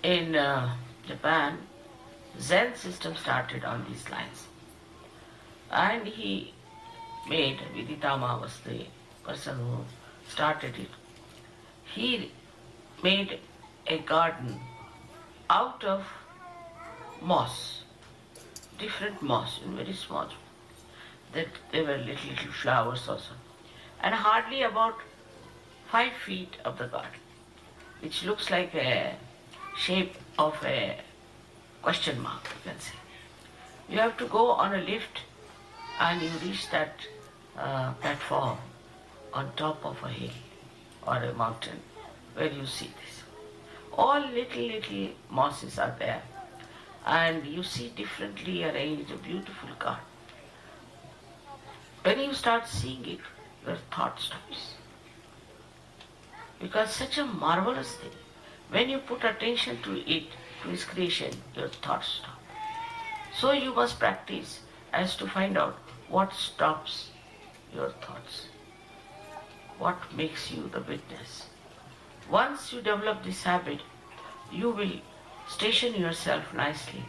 In Japan, Zen system started on these lines. And he made, Viditama was the person who started it. He made a garden out of moss, different moss in very small. That there were little flowers also. And hardly about 5 feet of the garden, which looks like a shape of a question mark, you can say. You have to go on a lift and you reach that platform on top of a hill or a mountain where you see this. All little mosses are there and you see differently arranged a beautiful garden. When you start seeing it, your thought stops. Because such a marvelous thing, when you put attention to it, to its creation, your thoughts stop. So you must practice as to find out what stops your thoughts, what makes you the witness. Once you develop this habit, you will station yourself nicely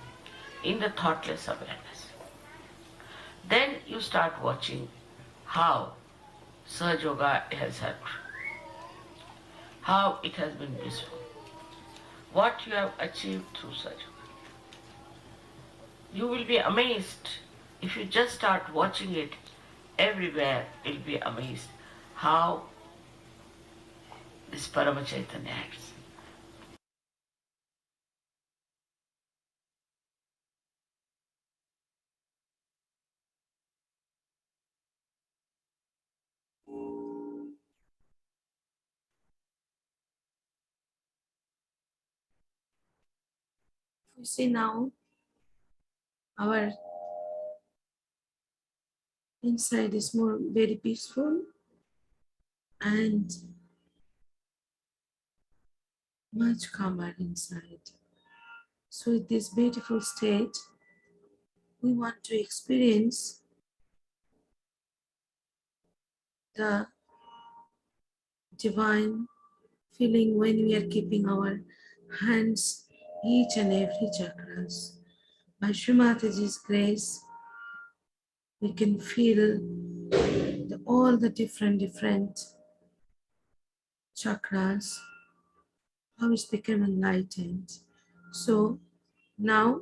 in the thoughtless awareness. Then you start watching how Sahaja Yoga has helped, how it has been blissful, what you have achieved through Sahaja Yoga. You will be amazed if you just start watching it everywhere. You'll be amazed how this Parama Chaitanya acts. You see now, our Inside is more very peaceful and much calmer inside. So in this beautiful state, we want to experience the divine feeling when we are keeping our hands each and every chakras. By Shri Mataji's grace, we can feel all the different chakras, how it's become enlightened. So now,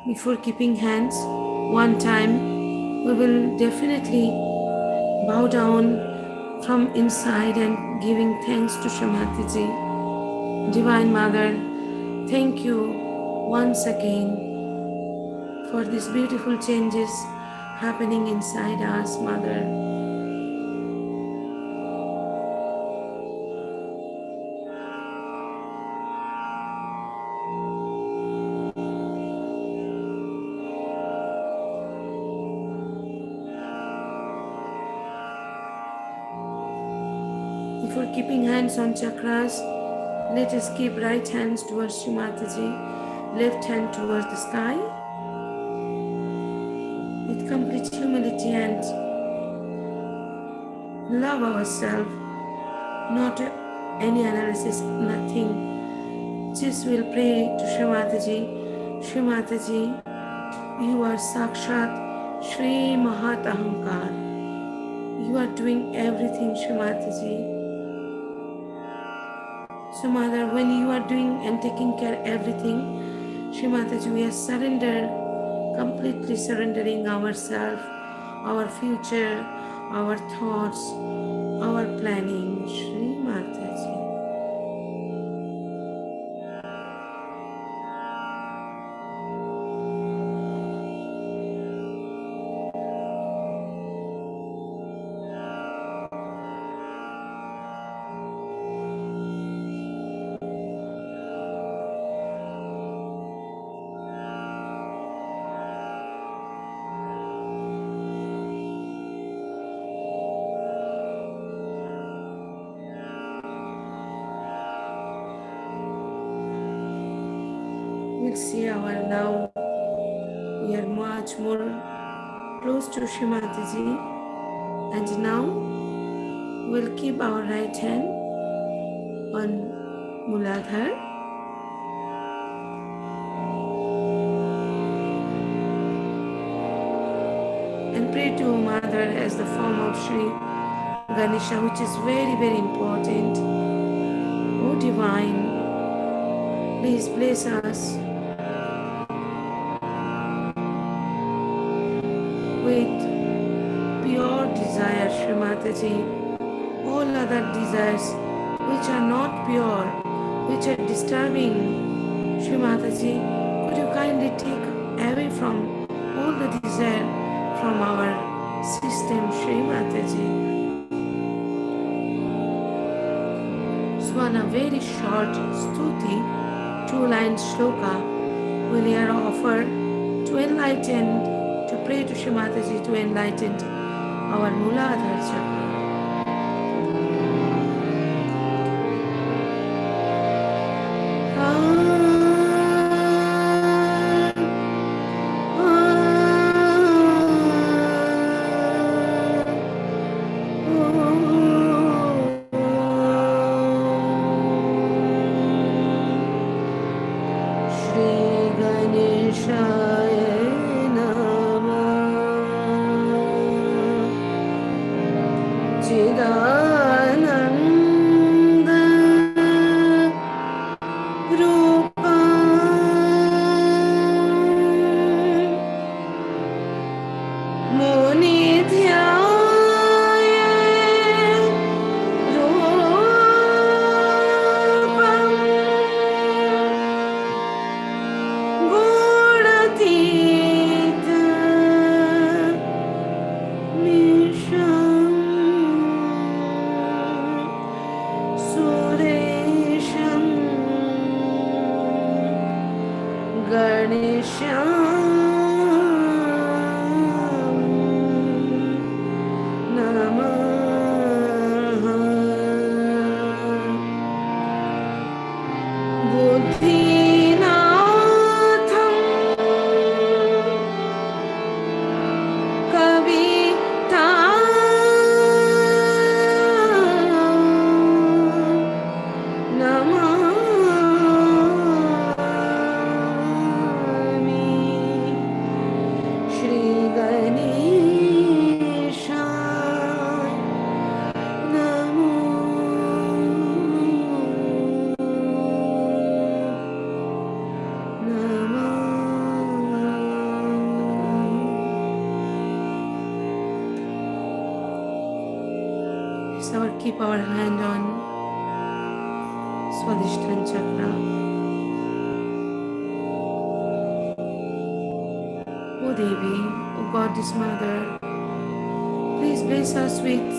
before keeping hands, one time we will definitely bow down from inside and giving thanks to Shri Mataji. Divine Mother, thank you once again for these beautiful changes happening inside us, Mother. Before keeping hands on chakras, let us keep right hands towards Shri Mataji, left hand towards the sky, with complete humility and love ourselves, not any analysis, nothing. Just will pray to Shri Mataji. Shri Mataji, you are Sakshat Shri Mahat Ahankar. You are doing everything, Shri Mataji. So Mother, when you are doing and taking care of everything, Shri Mataji, we are completely surrendering ourselves, our future, our thoughts, our planning, Shri Mataji. We'll see our now, we are much more close to Shri Mataji, and now we'll keep our right hand on Muladhar and pray to Mother as the form of Shri Ganesha, which is very, very important. Oh Divine, please bless us with pure desire, Shri Mataji. All other desires which are not pure, which are disturbing, Shri Mataji, could you kindly take away from all the desire from our system, Shri Mataji. So on a very short stuti, 2-line shloka, will here offer to enlighten, to pray to Shri Mataji to enlighten our Muladhara chakra. Keep our hand on Swadhisthana chakra. O Devi, O Goddess Mother, please bless us with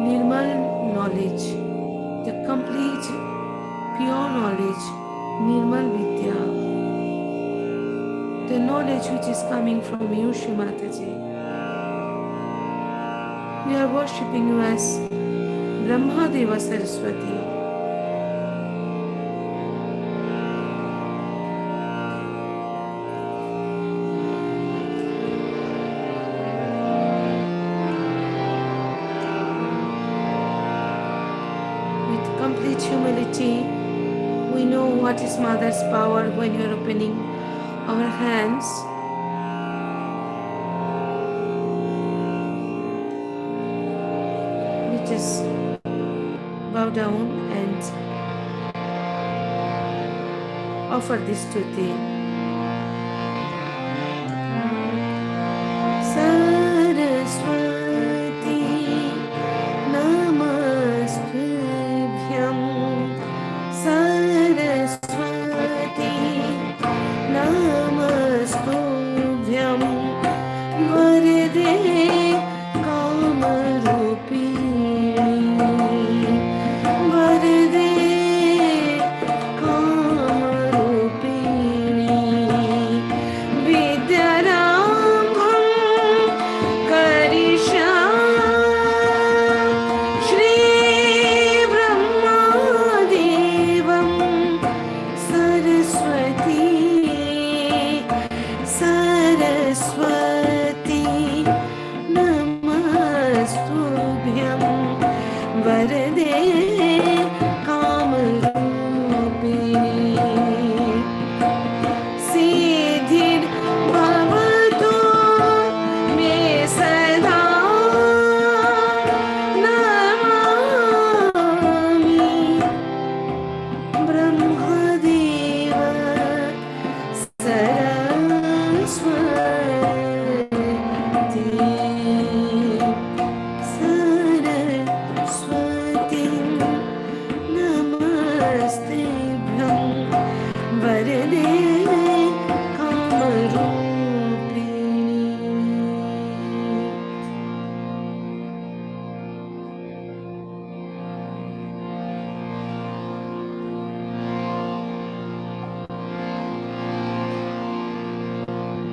Nirmal knowledge, the complete pure knowledge, Nirmal Vidya, the knowledge which is coming from you, Shri Mataji. We are worshipping you as Brahma Deva Saraswati. With complete humility, we know what is Mother's power when you are opening our hands. Just bow down and offer this to thee. Saraswati Namastubhyam, Saraswati Namastubhyam, Varade Kamarupi.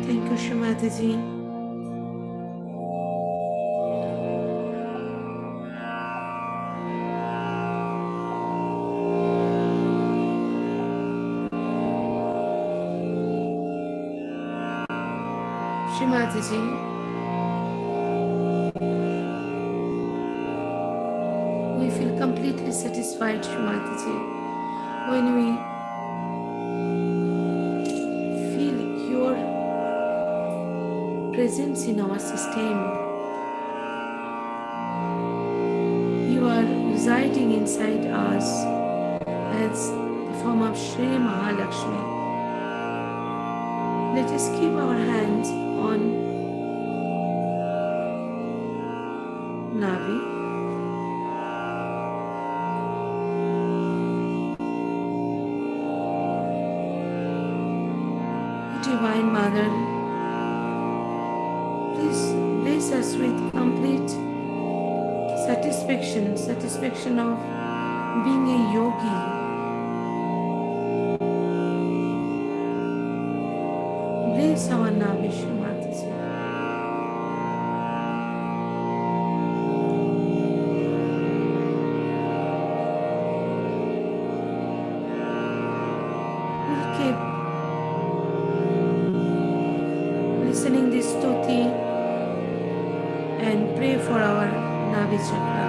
Thank you, Shri Mataji. Shri Mataji, we feel completely satisfied, Shri Mataji, when we feel your presence in our system. You are residing inside us as the form of Shri Mahalakshmi. Let us keep our hands on Navi. Divine Mother, please bless us with complete satisfaction of being a yogi. Release our Navi, Shri Mataji. We'll keep listening this stuti and pray for our Navi chakra.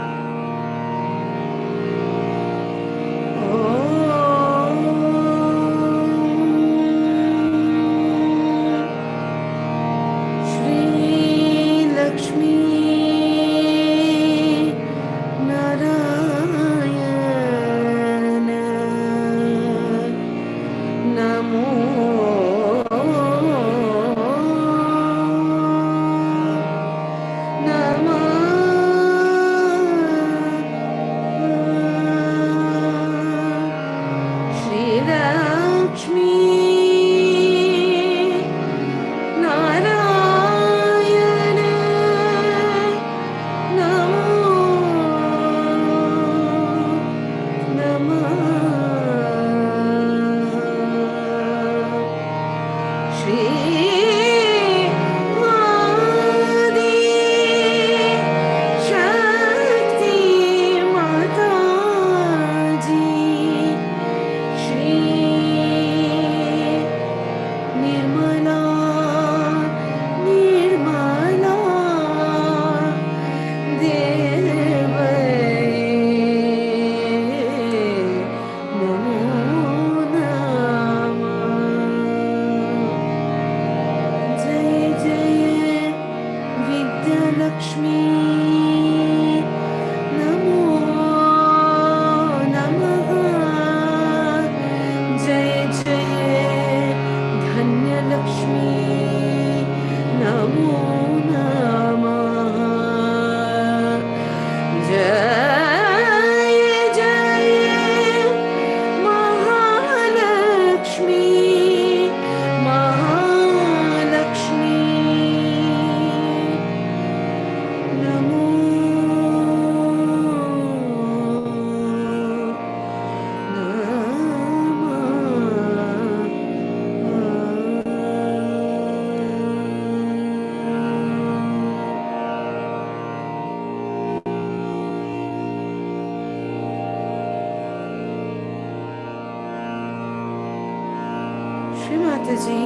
Shri Mataji,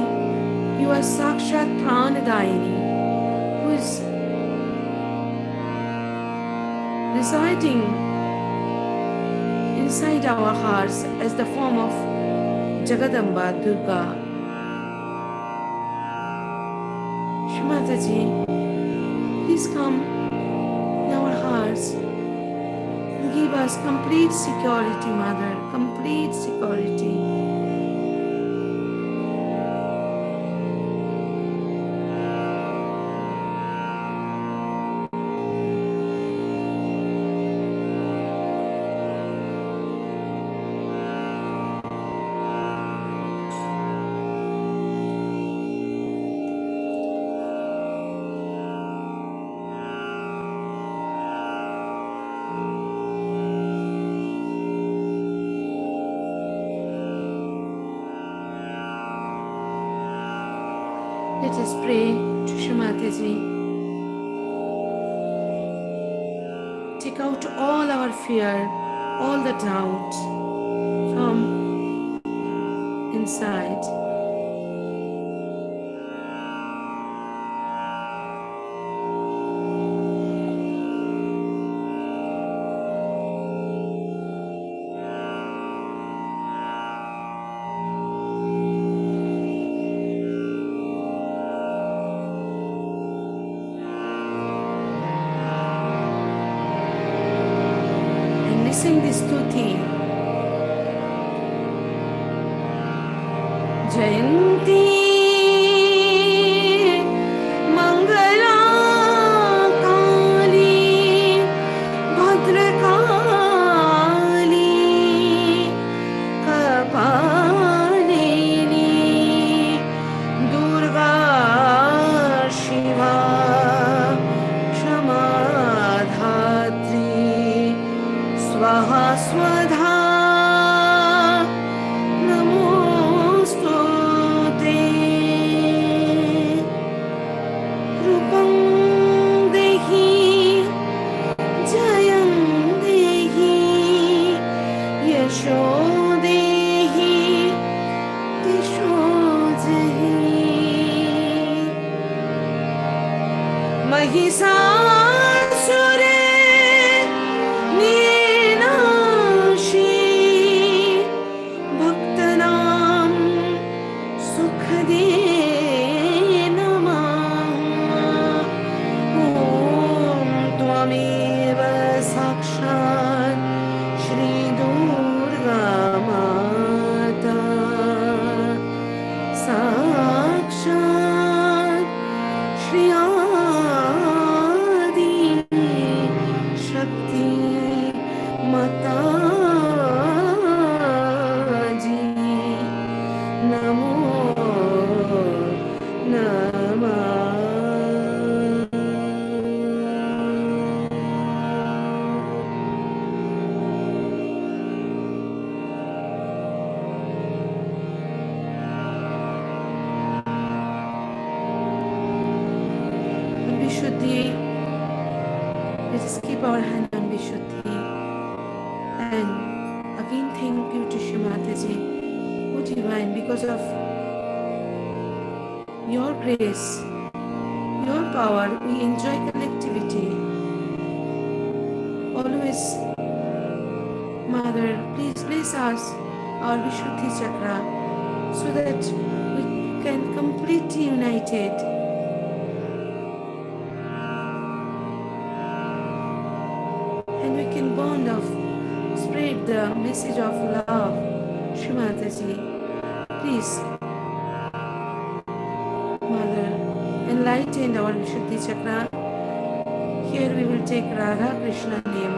you are Sakshat Pranadayini, who is residing inside our hearts as the form of Jagadamba Durga. Shri Mataji, please come in our hearts and give us complete security, Mother, complete security. Let us pray to Shri Mataji. Take out all our fear, all the doubt from inside. Sing this stuti. Jayanti Mangala Kali Bhadrakali Kapalini Durga Shiva Shamadhatri Swaha Swadha Namostute साक्षात् श्री दुर्गा माता साक्षात् श्री आदि शक्ति माताजी नमो नमः Vishuddhi, let us keep our hand on Vishuddhi and again thank you to Shri Mataji, O Divine, because of your grace, your power, we enjoy connectivity. Always, Mother, please bless us, our Vishuddhi chakra, so that we can completely united. And we can bond of, spread the message of love, Shri Mataji. Please, Mother, enlighten our Vishuddhi chakra. Here we will take Radha Krishna name.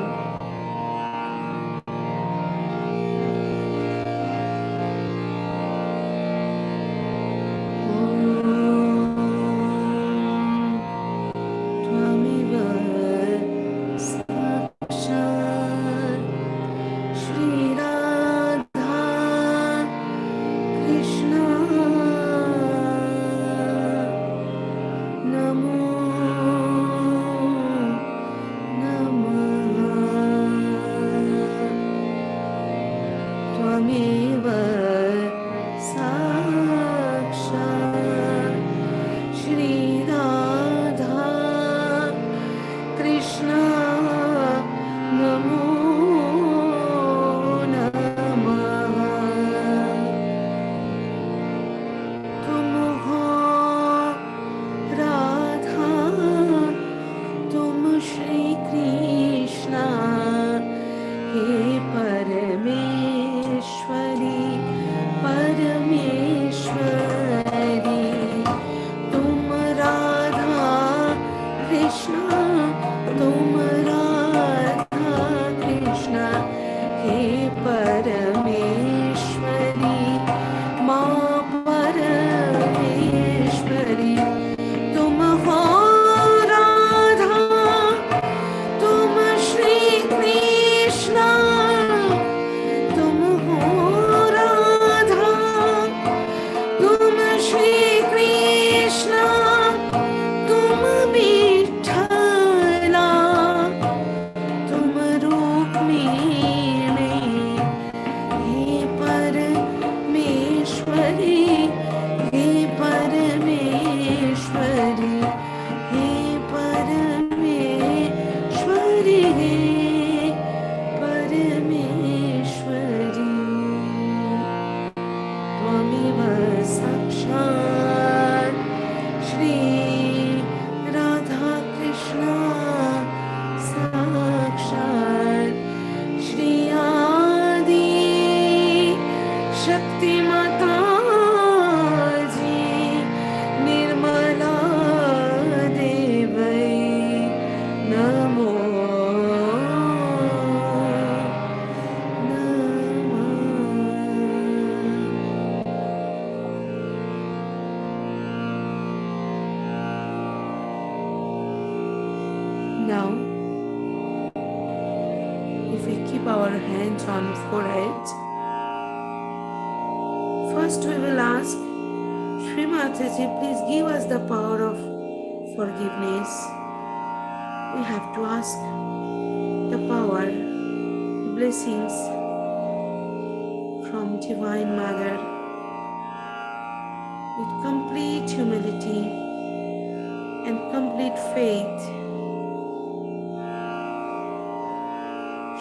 Now, if we keep our hands on forehead, first we will ask Shri Mataji, please give us the power of forgiveness. We have to ask the power, the blessings from Divine Mother with complete humility and complete faith.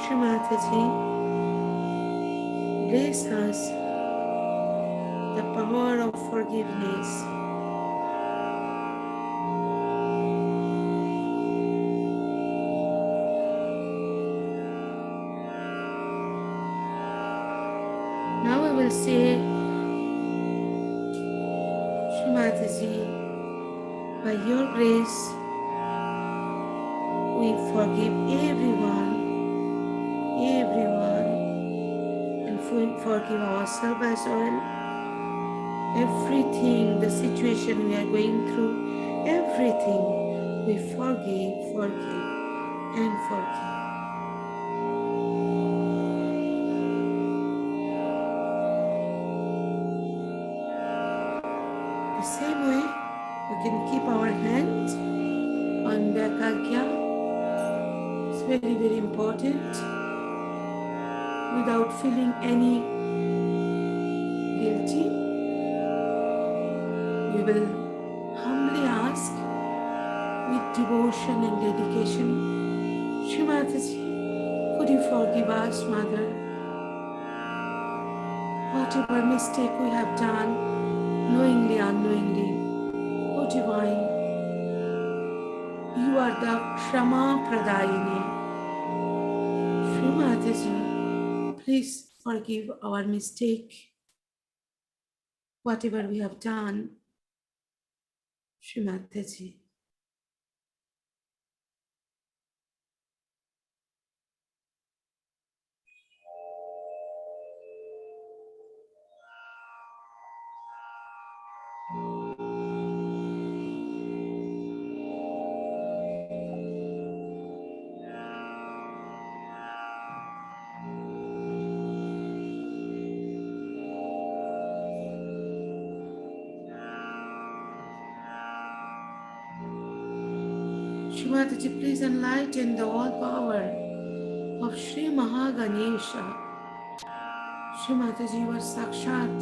Shri Mataji, bless us the power of forgiveness. must say, Shri Mataji, by your grace, we forgive everyone, and forgive ourselves as well. Everything, the situation we are going through, everything, we forgive, and forgive. The same way, we can keep our hands on Vakagya. It's very, very important. Without feeling any guilty, we will humbly ask with devotion and dedication, Shri Mataji, could you forgive us, Mother? Whatever mistake we have done, knowingly, unknowingly, O Divine, you are the Kshama Pradayini. Shri Mataji, please forgive our mistake, whatever we have done. Shri Mataji. Shri Mataji, please enlighten the all power of Shri Mahaganesha. Shri Mataji, you are Sakshat,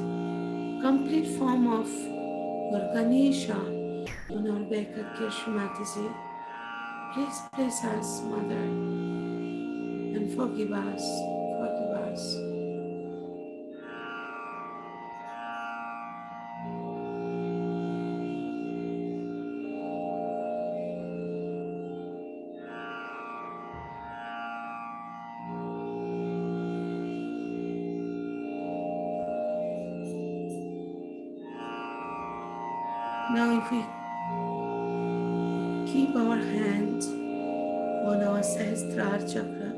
complete form of your Ganesha on our back of Shri Mataji. Please bless us, Mother, and forgive us, forgive us. Now if we keep our hand on our Sahasrara chakra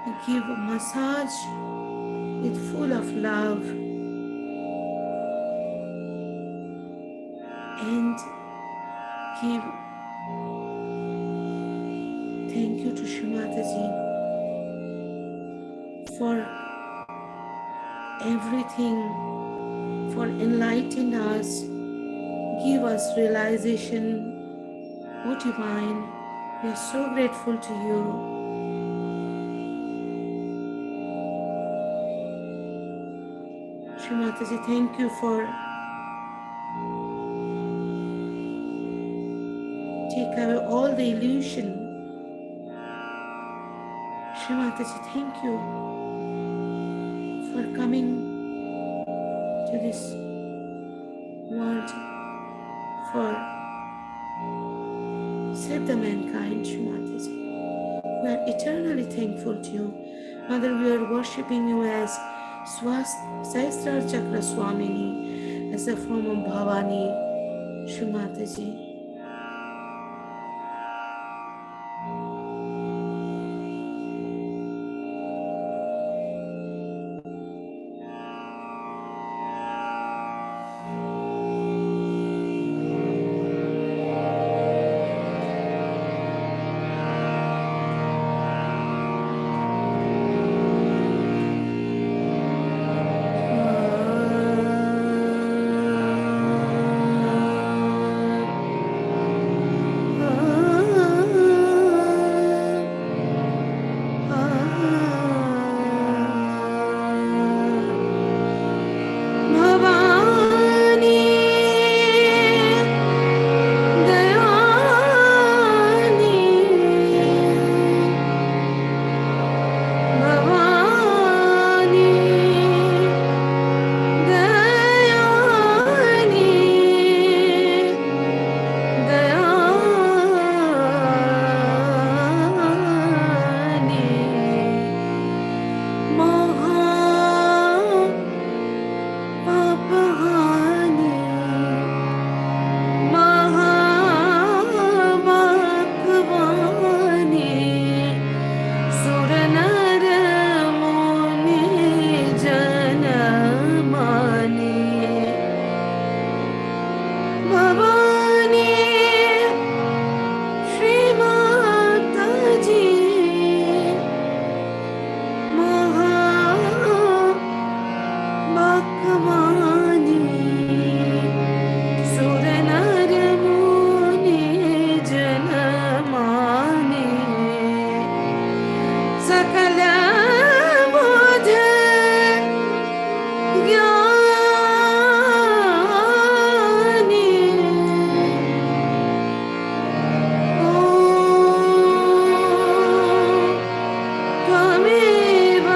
and give a massage with full of love and give thank you to Shri Mataji for everything, for enlightening us, give us realization. O Divine, we are so grateful to you. Shri Mataji, thank you for take away all the illusion. Shri Mataji, thank you for coming to this world for save the mankind, Shri Mataji. We are eternally thankful to you. Mother, we are worshipping you as Sahasrara Chakra Swamini, as a form of Bhavani, Shri Mataji. सकल बोध ज्ञानी त्वमेव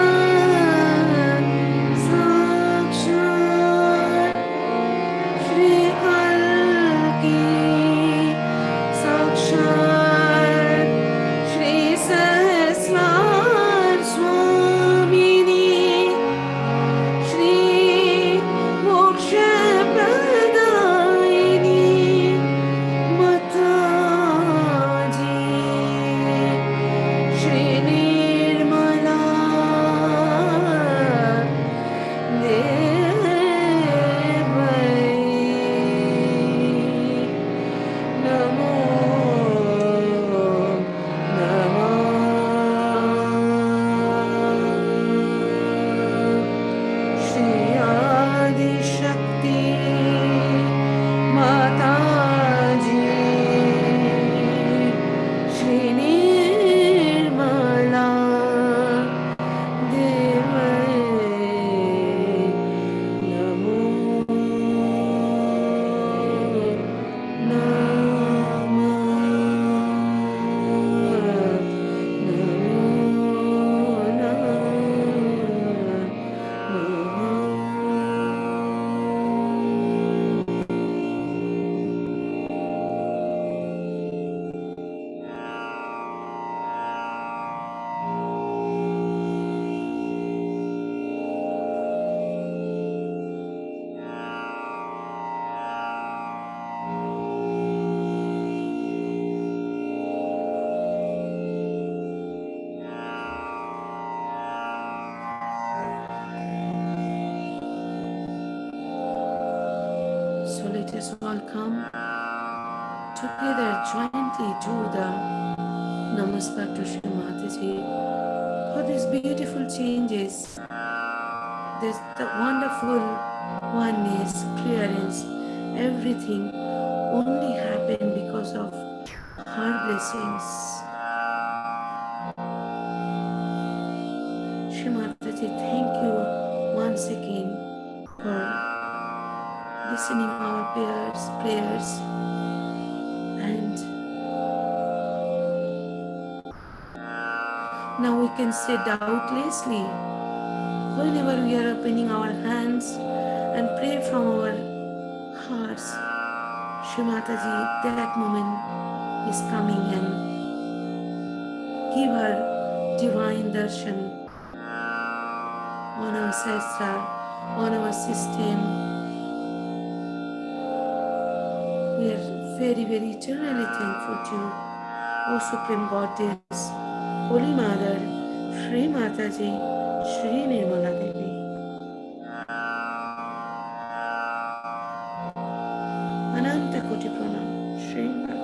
साक्षात् श्री कल्की साक्षात् श्री सहस्रार स्वामिनी श्री मोक्ष प्रदायिनी माताजी श्री निर्मला देवै नमो नमः श्री आदिशक्ति माताजी श्री निर्मला देवै नमो So let us all come together jointly to the Namaskar to Shri Mataji for these beautiful changes, this the wonderful oneness, clearance, everything only happened because of her blessings. Shri Mataji, thank you once again for listening our prayers, and now we can say doubtlessly, whenever we are opening our hands and pray from our hearts, Shri Mataji that moment is coming and give her divine darshan on our sastra, on our system. We are very, very eternally thankful to you, O Supreme Goddess, Holy Mother, Shri Mataji, Shri Nirmala Devi. Ananta Koti Pranam, Shri Mataji.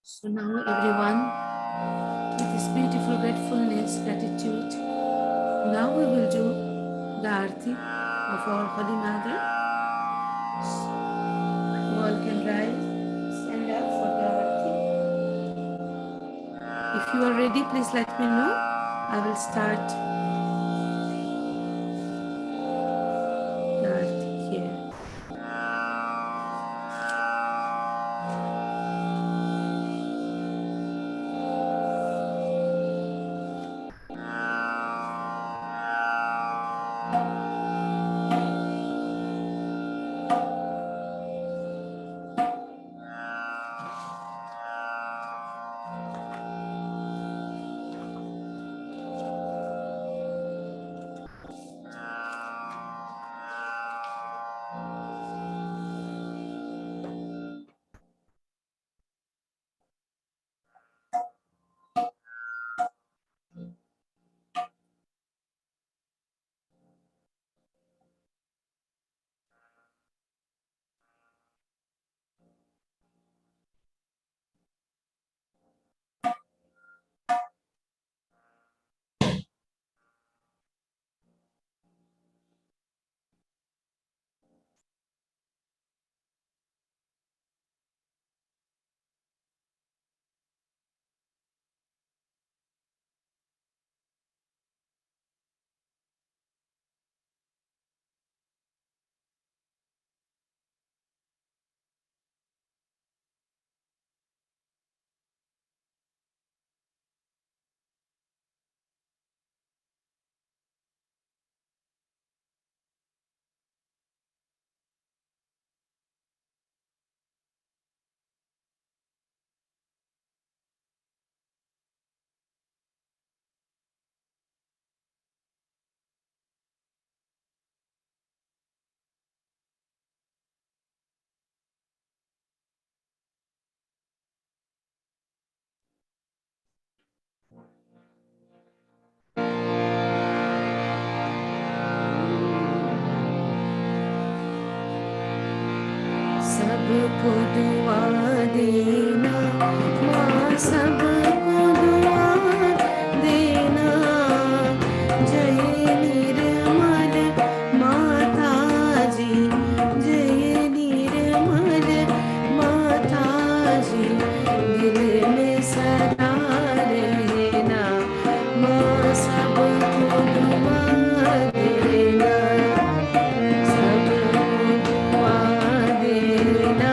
So now everyone, with this beautiful gratefulness, gratitude, now we will do the Aarti of our Holy Mother. So you all can rise, stand up for the Aarti. If you are ready, please let me know. I will start the Aarti here. सबको दुआ देना, माँ सबको दुआ देना। जय निर्मल माता जी, जय निर्मल माता जी, दिल में सदा रहना, माँ सबको दुआ देना, सबको दुआ देना,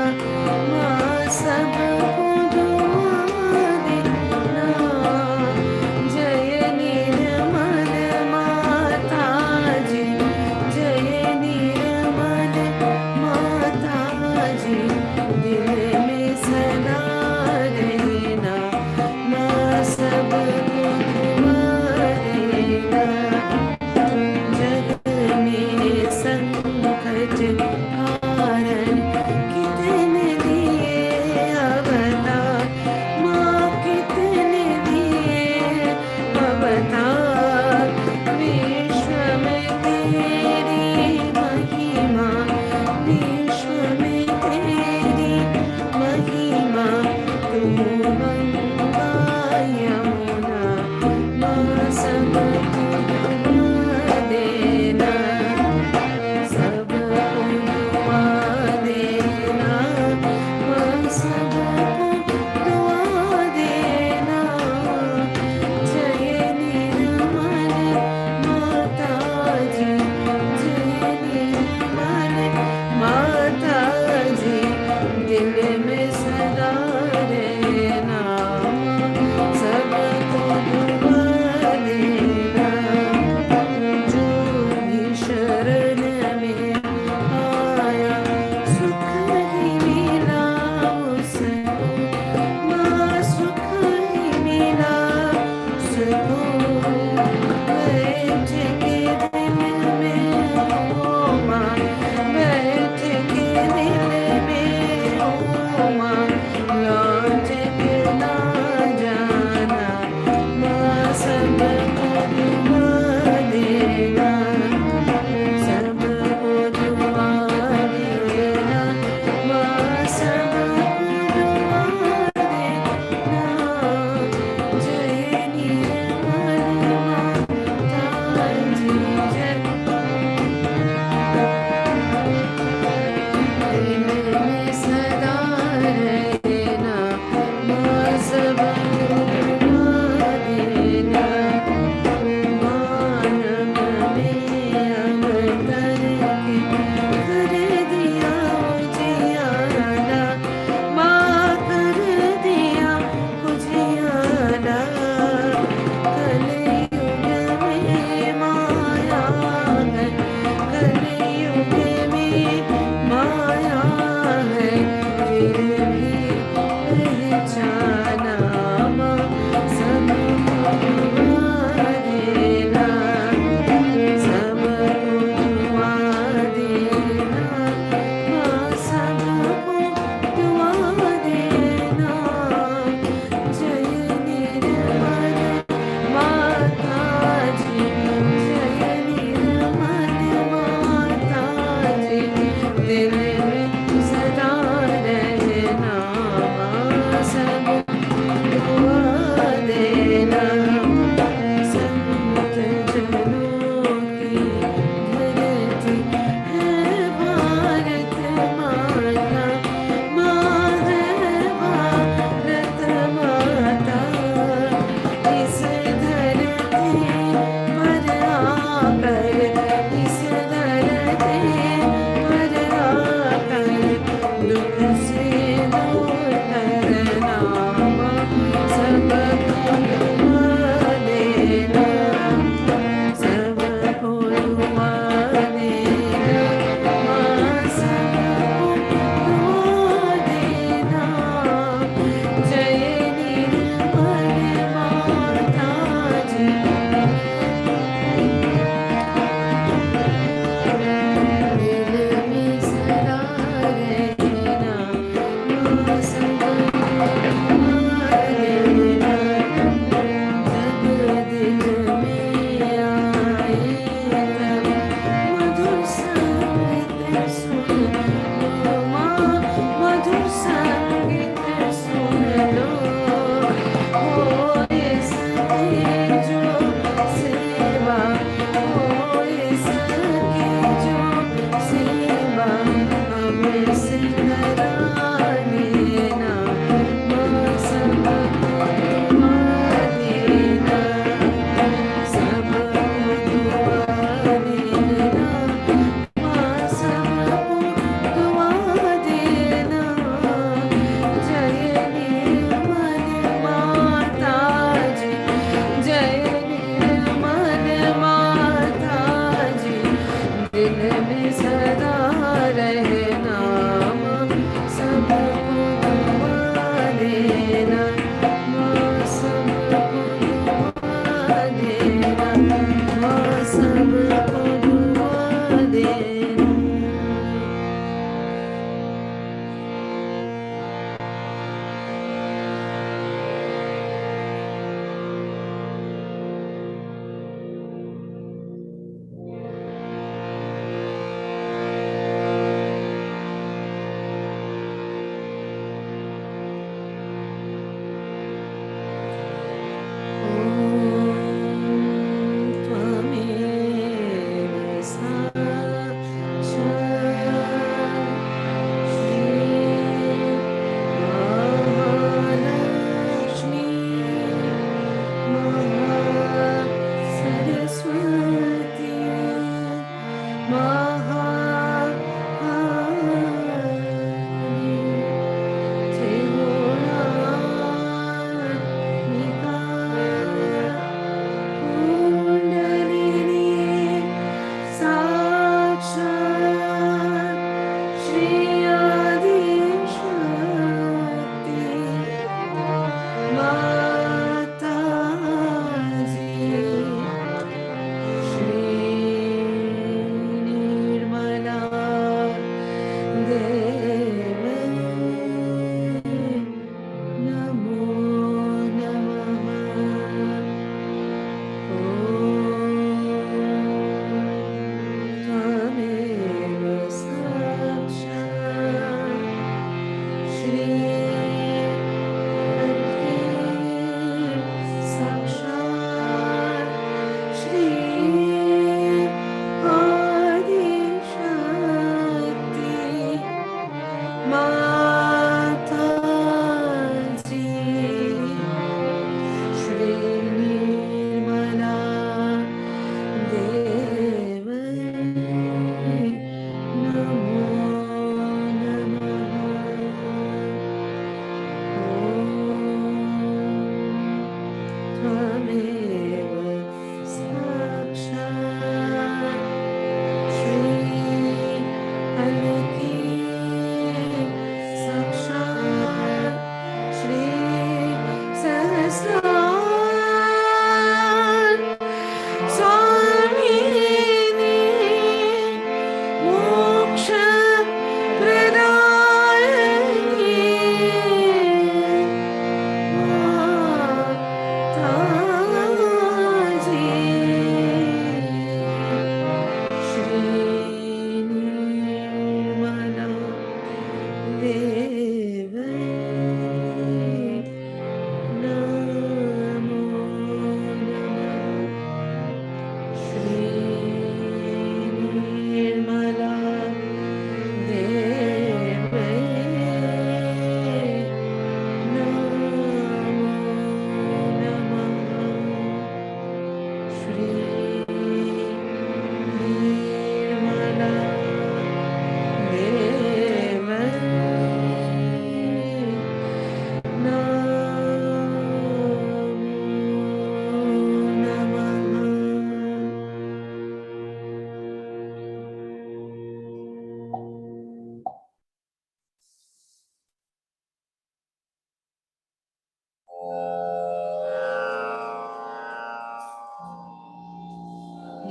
माँ सबको दुआ देना। जय निर्मल माता जी, जय निर्मल माता जी, दिल में सदा रहना, माँ सबको दुआ देना। जग में संकट हारण कितने दिए अवतार, माँ कितने दिए अवतार। विश्व में तेरी महिमा, विश्व में तेरी महिमा, तू गंगा यमुना, माँ सबको दुआ देना, सबको दुआ देना, माँ सबको दुआ देना। जय निर्मल माता जी, जय निर्मल माता जी, दिल में सदा रहना, सबको दुआ देना। जो भी शरण में आया, सुख ही मिला उसको, माँ सुख ही मिला उसको। बैठ के दिल में ओ माँ, बैठ के दिल में ओ माँ, लौट के ना जाना, माँ सबको दुआ देना, सबको दुआ देना, माँ सबको दुआ देना। जय निर्मल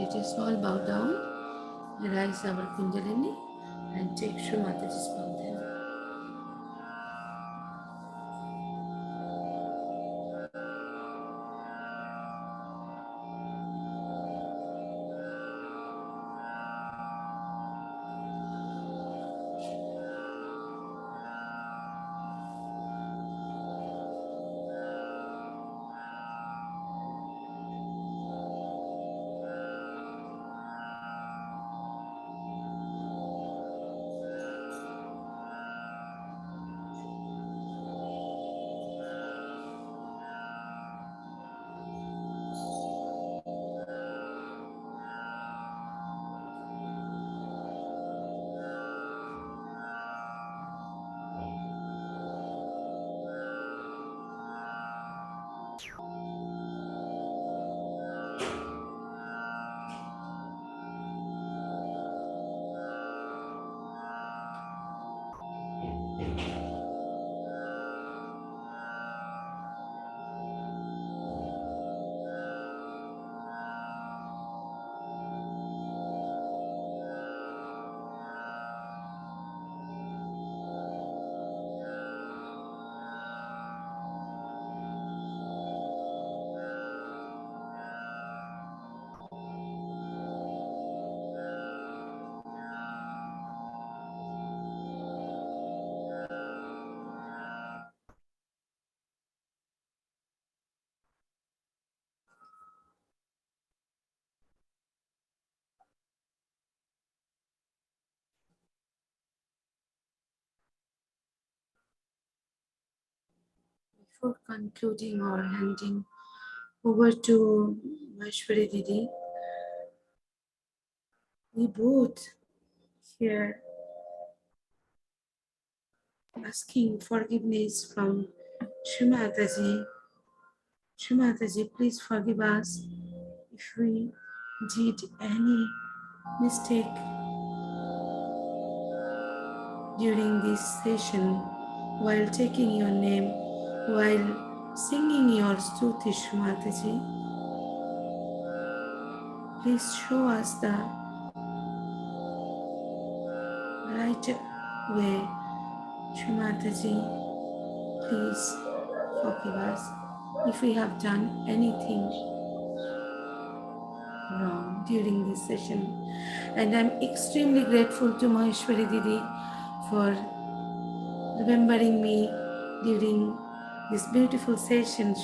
let us all bow down, rise our Kundalini and take Shri Mataji's fountain. Before concluding or handing over to Maheshwari Didi, we both here asking forgiveness from Shri Mataji. Shri Mataji, please forgive us if we did any mistake during this session while taking your name, while singing your stuti, Shri Mataji. Please show us the right way, Shri Mataji. Please forgive us if we have done anything wrong during this session. And I'm extremely grateful to Maheshwari Didi for remembering me during this beautiful session,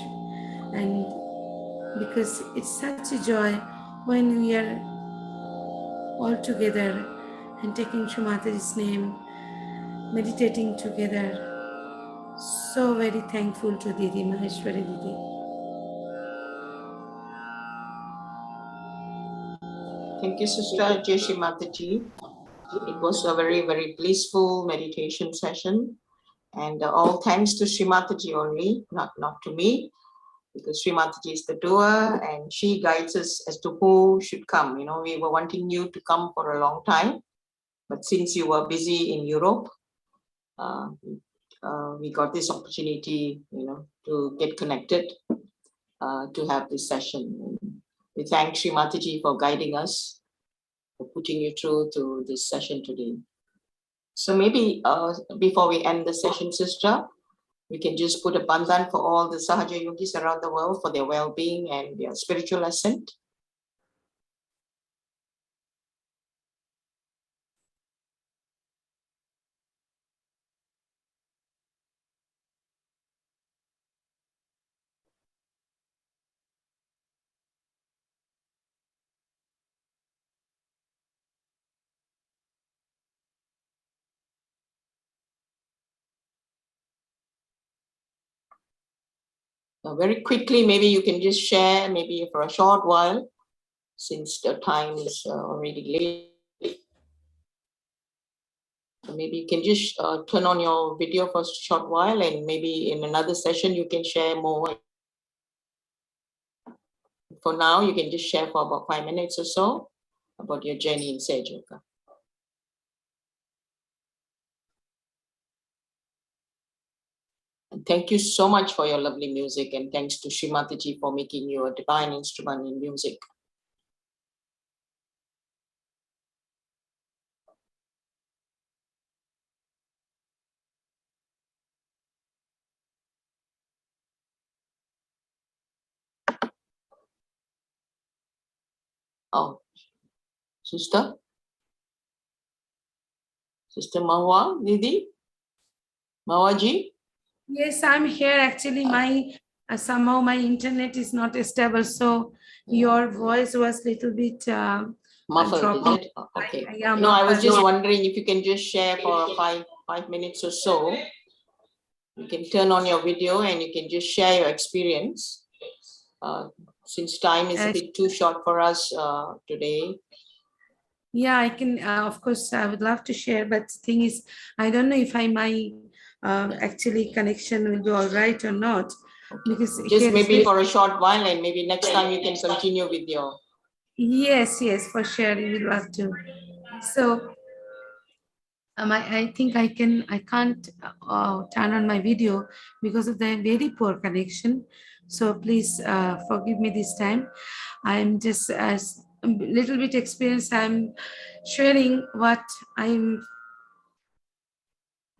and because it's such a joy when we are all together and taking Shri Mataji's name, meditating together. So very thankful to Didi, Maheshwari Didi. Thank you, Sister Jai Shri Mataji. It was a very, very blissful meditation session. And all thanks to Shri Mataji only, not to me, because Shri Mataji is the doer and she guides us as to who should come. You know, we were wanting you to come for a long time, but since you were busy in Europe, we got this opportunity, you know, to get connected, to have this session. We thank Shri Mataji for guiding us, for putting you through to this session today. So maybe before we end the session, Sister, we can just put a bandhan for all the Sahaja Yogis around the world for their well-being and their spiritual ascent. Very quickly, maybe you can just share, maybe for a short while, since the time is already late. So maybe you can just turn on your video for a short while, and maybe in another session you can share more. For now, you can just share for about 5 minutes or so about your journey in Sahaja Yoga. And thank you so much for your lovely music, and thanks to Shri Mataji for making you a divine instrument in music. Oh, Sister? Sister Mahwa, Didi? Mawaji? Yes, I'm here. Actually, my somehow my internet is not stable, so your voice was little bit Muffled, dropping. is it? Okay. Yeah, No, I was just muffled. wondering if you can just share for five minutes or so. You can turn on your video and you can just share your experience. Since time is a bit too short for us today. Yeah, I can. Of course, I would love to share, but the thing is, I don't know if my actually connection will be all right or not, because Just here maybe is for a short while, and maybe next time you can continue with your. yes, for sure, we would love to. So I think I can't turn on my video because of the very poor connection. So please forgive me this time. I'm just as a little bit experienced. I'm sharing what I'm.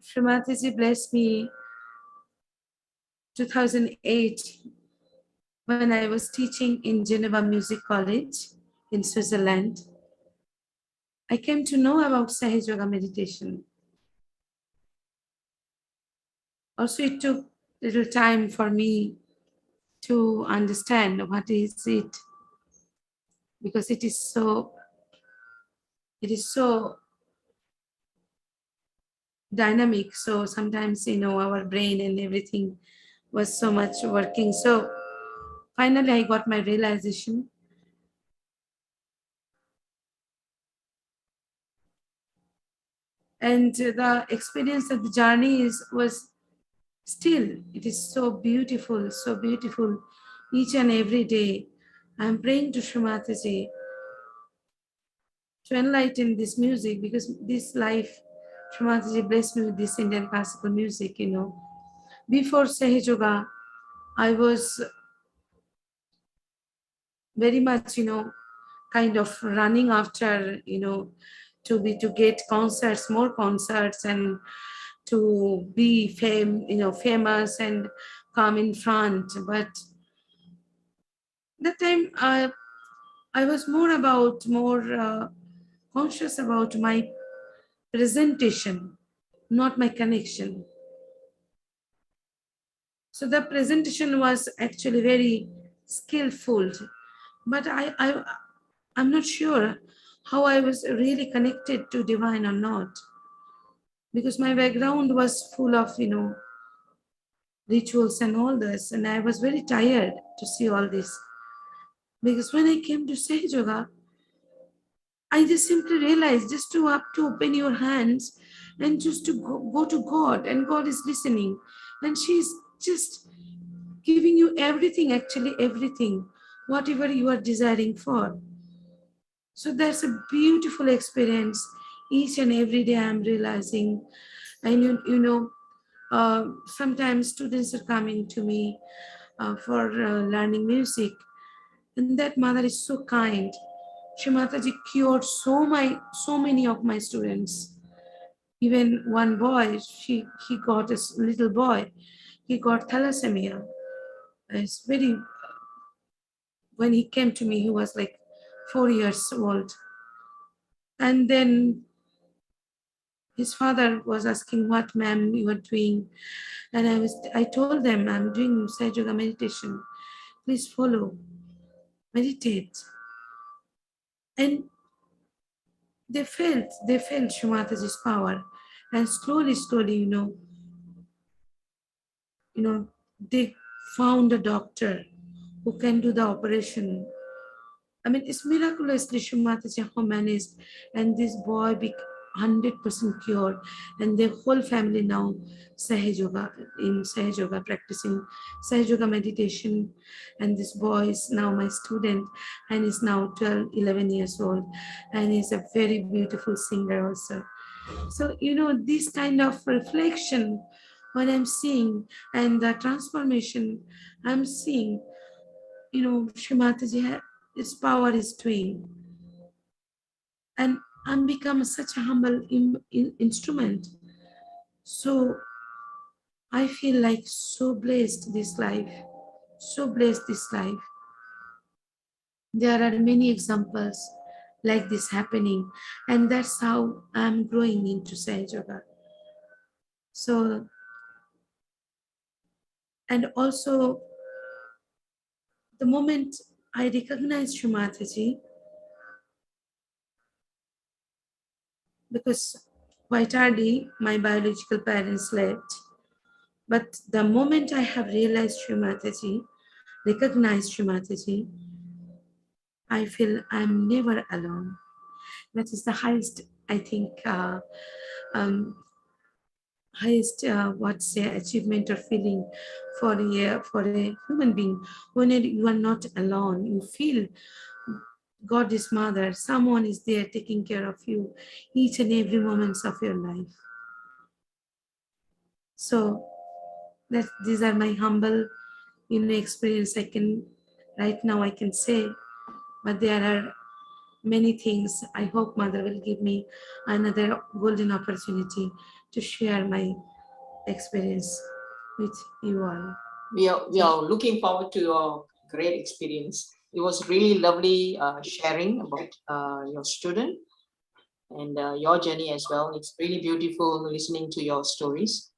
Shri Mataji blessed me 2008 when I was teaching in Geneva Music College in Switzerland. I came to know about Sahaja Yoga meditation. Also, it took little time for me to understand what is it, because it is so dynamic. So sometimes our brain and everything was so much working. So finally I got my realization. And the experience of the journey was still, it is so beautiful, each and every day. I'm praying to Shri Mataji to enlighten this music, because this life, Shri Mataji blessed me with this Indian classical music. Before Sahaja Yoga, I was very much, kind of running after, to get concerts, more concerts, and to be famous and come in front. But that time I was more conscious about my presentation, not my connection. So the presentation was actually very skillful, but I'm not sure how I was really connected to divine or not, because my background was full of rituals and all this, and I was very tired to see all this. Because when I came to Sahaja Yoga, I just simply realized just to open your hands and just to go to God, and God is listening, and she's just giving you everything, actually everything, whatever you are desiring for. So that's a beautiful experience. Each and every day I'm realizing. And sometimes students are coming to me for learning music, and that mother is so kind. Shri Mataji cured so many of my students. Even one boy, he got a little boy, he got thalassemia. It's very, when he came to me, he was like 4 years old. And then his father was asking, what ma'am you are doing? And I told them, I'm doing Sahaja Yoga meditation. Please follow, meditate. And they felt Shri Mataji's power. And slowly, they found a doctor who can do the operation. I mean, it's miraculously Shri Mataji managed, and this boy became 100% cured, and their whole family now Sahaja Yoga, practicing Sahaja Yoga meditation. And this boy is now my student, and is now 12, 11 years old, and he's a very beautiful singer also. So, this kind of reflection, what I'm seeing, and the transformation I'm seeing, Shri Mataji, his power is doing. And I'm become such a humble instrument. So I feel like so blessed this life, There are many examples like this happening, and that's how I'm growing into Sahaja Yoga. So, and also the moment I recognized Shri Mataji, because quite early my biological parents left, but the moment I have realized Shri Mataji, recognized Shri Mataji, I feel I'm never alone. That is the highest, I think, highest what's say achievement or feeling for a human being. When you are not alone, you feel God is mother, someone is there taking care of you each and every moments of your life. So that these are my humble experience. I can right now I can say, but there are many things. I hope mother will give me another golden opportunity to share my experience with you all. We are looking forward to your great experience. It was really lovely sharing about your student and your journey as well. It's really beautiful listening to your stories.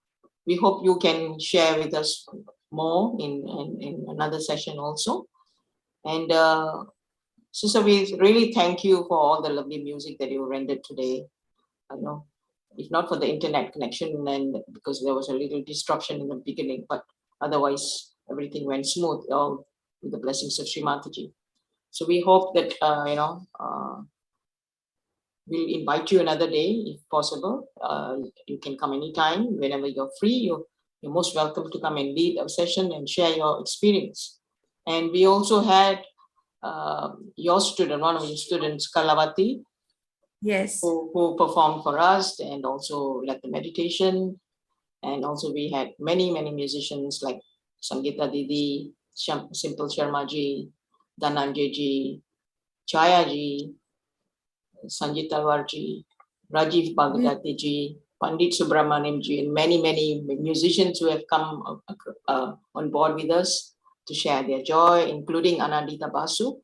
We hope you can share with us more in another session also. And Sister, we really thank you for all the lovely music that you rendered today. I know, if not for the internet connection and because there was a little disruption in the beginning, but otherwise everything went smooth, all with the blessings of Shri Mataji. So we hope that we'll invite you another day if possible. You can come anytime, whenever you're free. You're most welcome to come and lead a session and share your experience. And we also had your student, one of your students, Kalavati, Yes. who performed for us and also led the meditation. And also we had many musicians like Sangeeta Didi, Simple Sharmaji, Dhananjay, Chayaji, Sanjit Talwarji, Rajiv Bhagadathi, Pandit Subramaniamji, and many musicians who have come on board with us to share their joy, including Anandita Basu.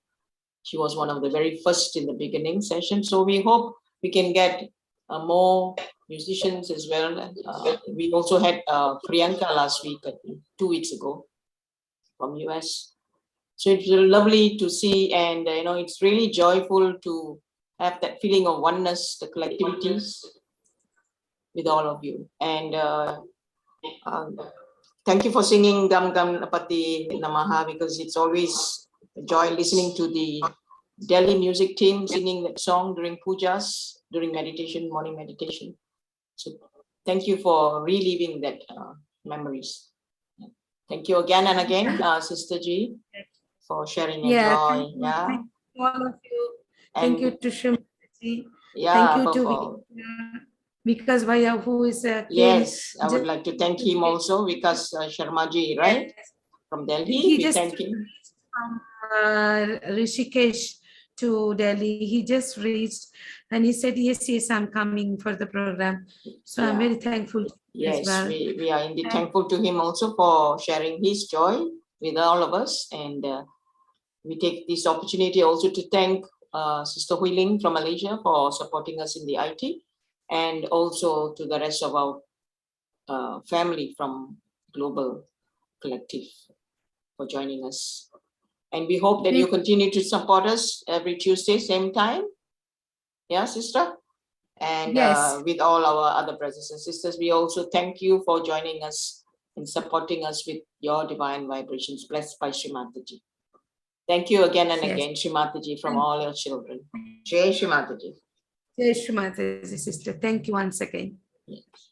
She was one of the very first in the beginning session. So we hope we can get more musicians as well. We also had Priyanka last week, 2 weeks ago, from US. So it's lovely to see, and it's really joyful to have that feeling of oneness, the collectivities with all of you. And thank you for singing Gam Gam Napati Namaha, because it's always a joy listening to the Delhi music team singing that song during pujas, during meditation, morning meditation. So thank you for reliving that memories. Thank you again and again, Sister G, for sharing your joy. Thank you all of you. Thank you to Shri Mataji. Yeah, thank you to Vikas Bhaiya, who is yes, I would like to thank him also, Vikas Sharmaji, right? Yes. From Delhi. He we just thank him. From Rishikesh to Delhi. He just reached and he said, yes, I'm coming for the program. So I'm very thankful Yes, as well. we are indeed thankful to him also for sharing his joy with all of us. And we take this opportunity also to thank Sister Huiling from Malaysia for supporting us in the IT, and also to the rest of our family from Global Collective for joining us. And we hope that you continue to support us every Tuesday, same time. Yeah, sister? And with all our other brothers and sisters, we also thank you for joining us and supporting us with your divine vibrations, blessed by Shri Mataji. Thank you again and again, Shri Mataji, from all your children. Jai Shri Mataji. Jai Shri Mataji, sister. Thank you once again. Yes.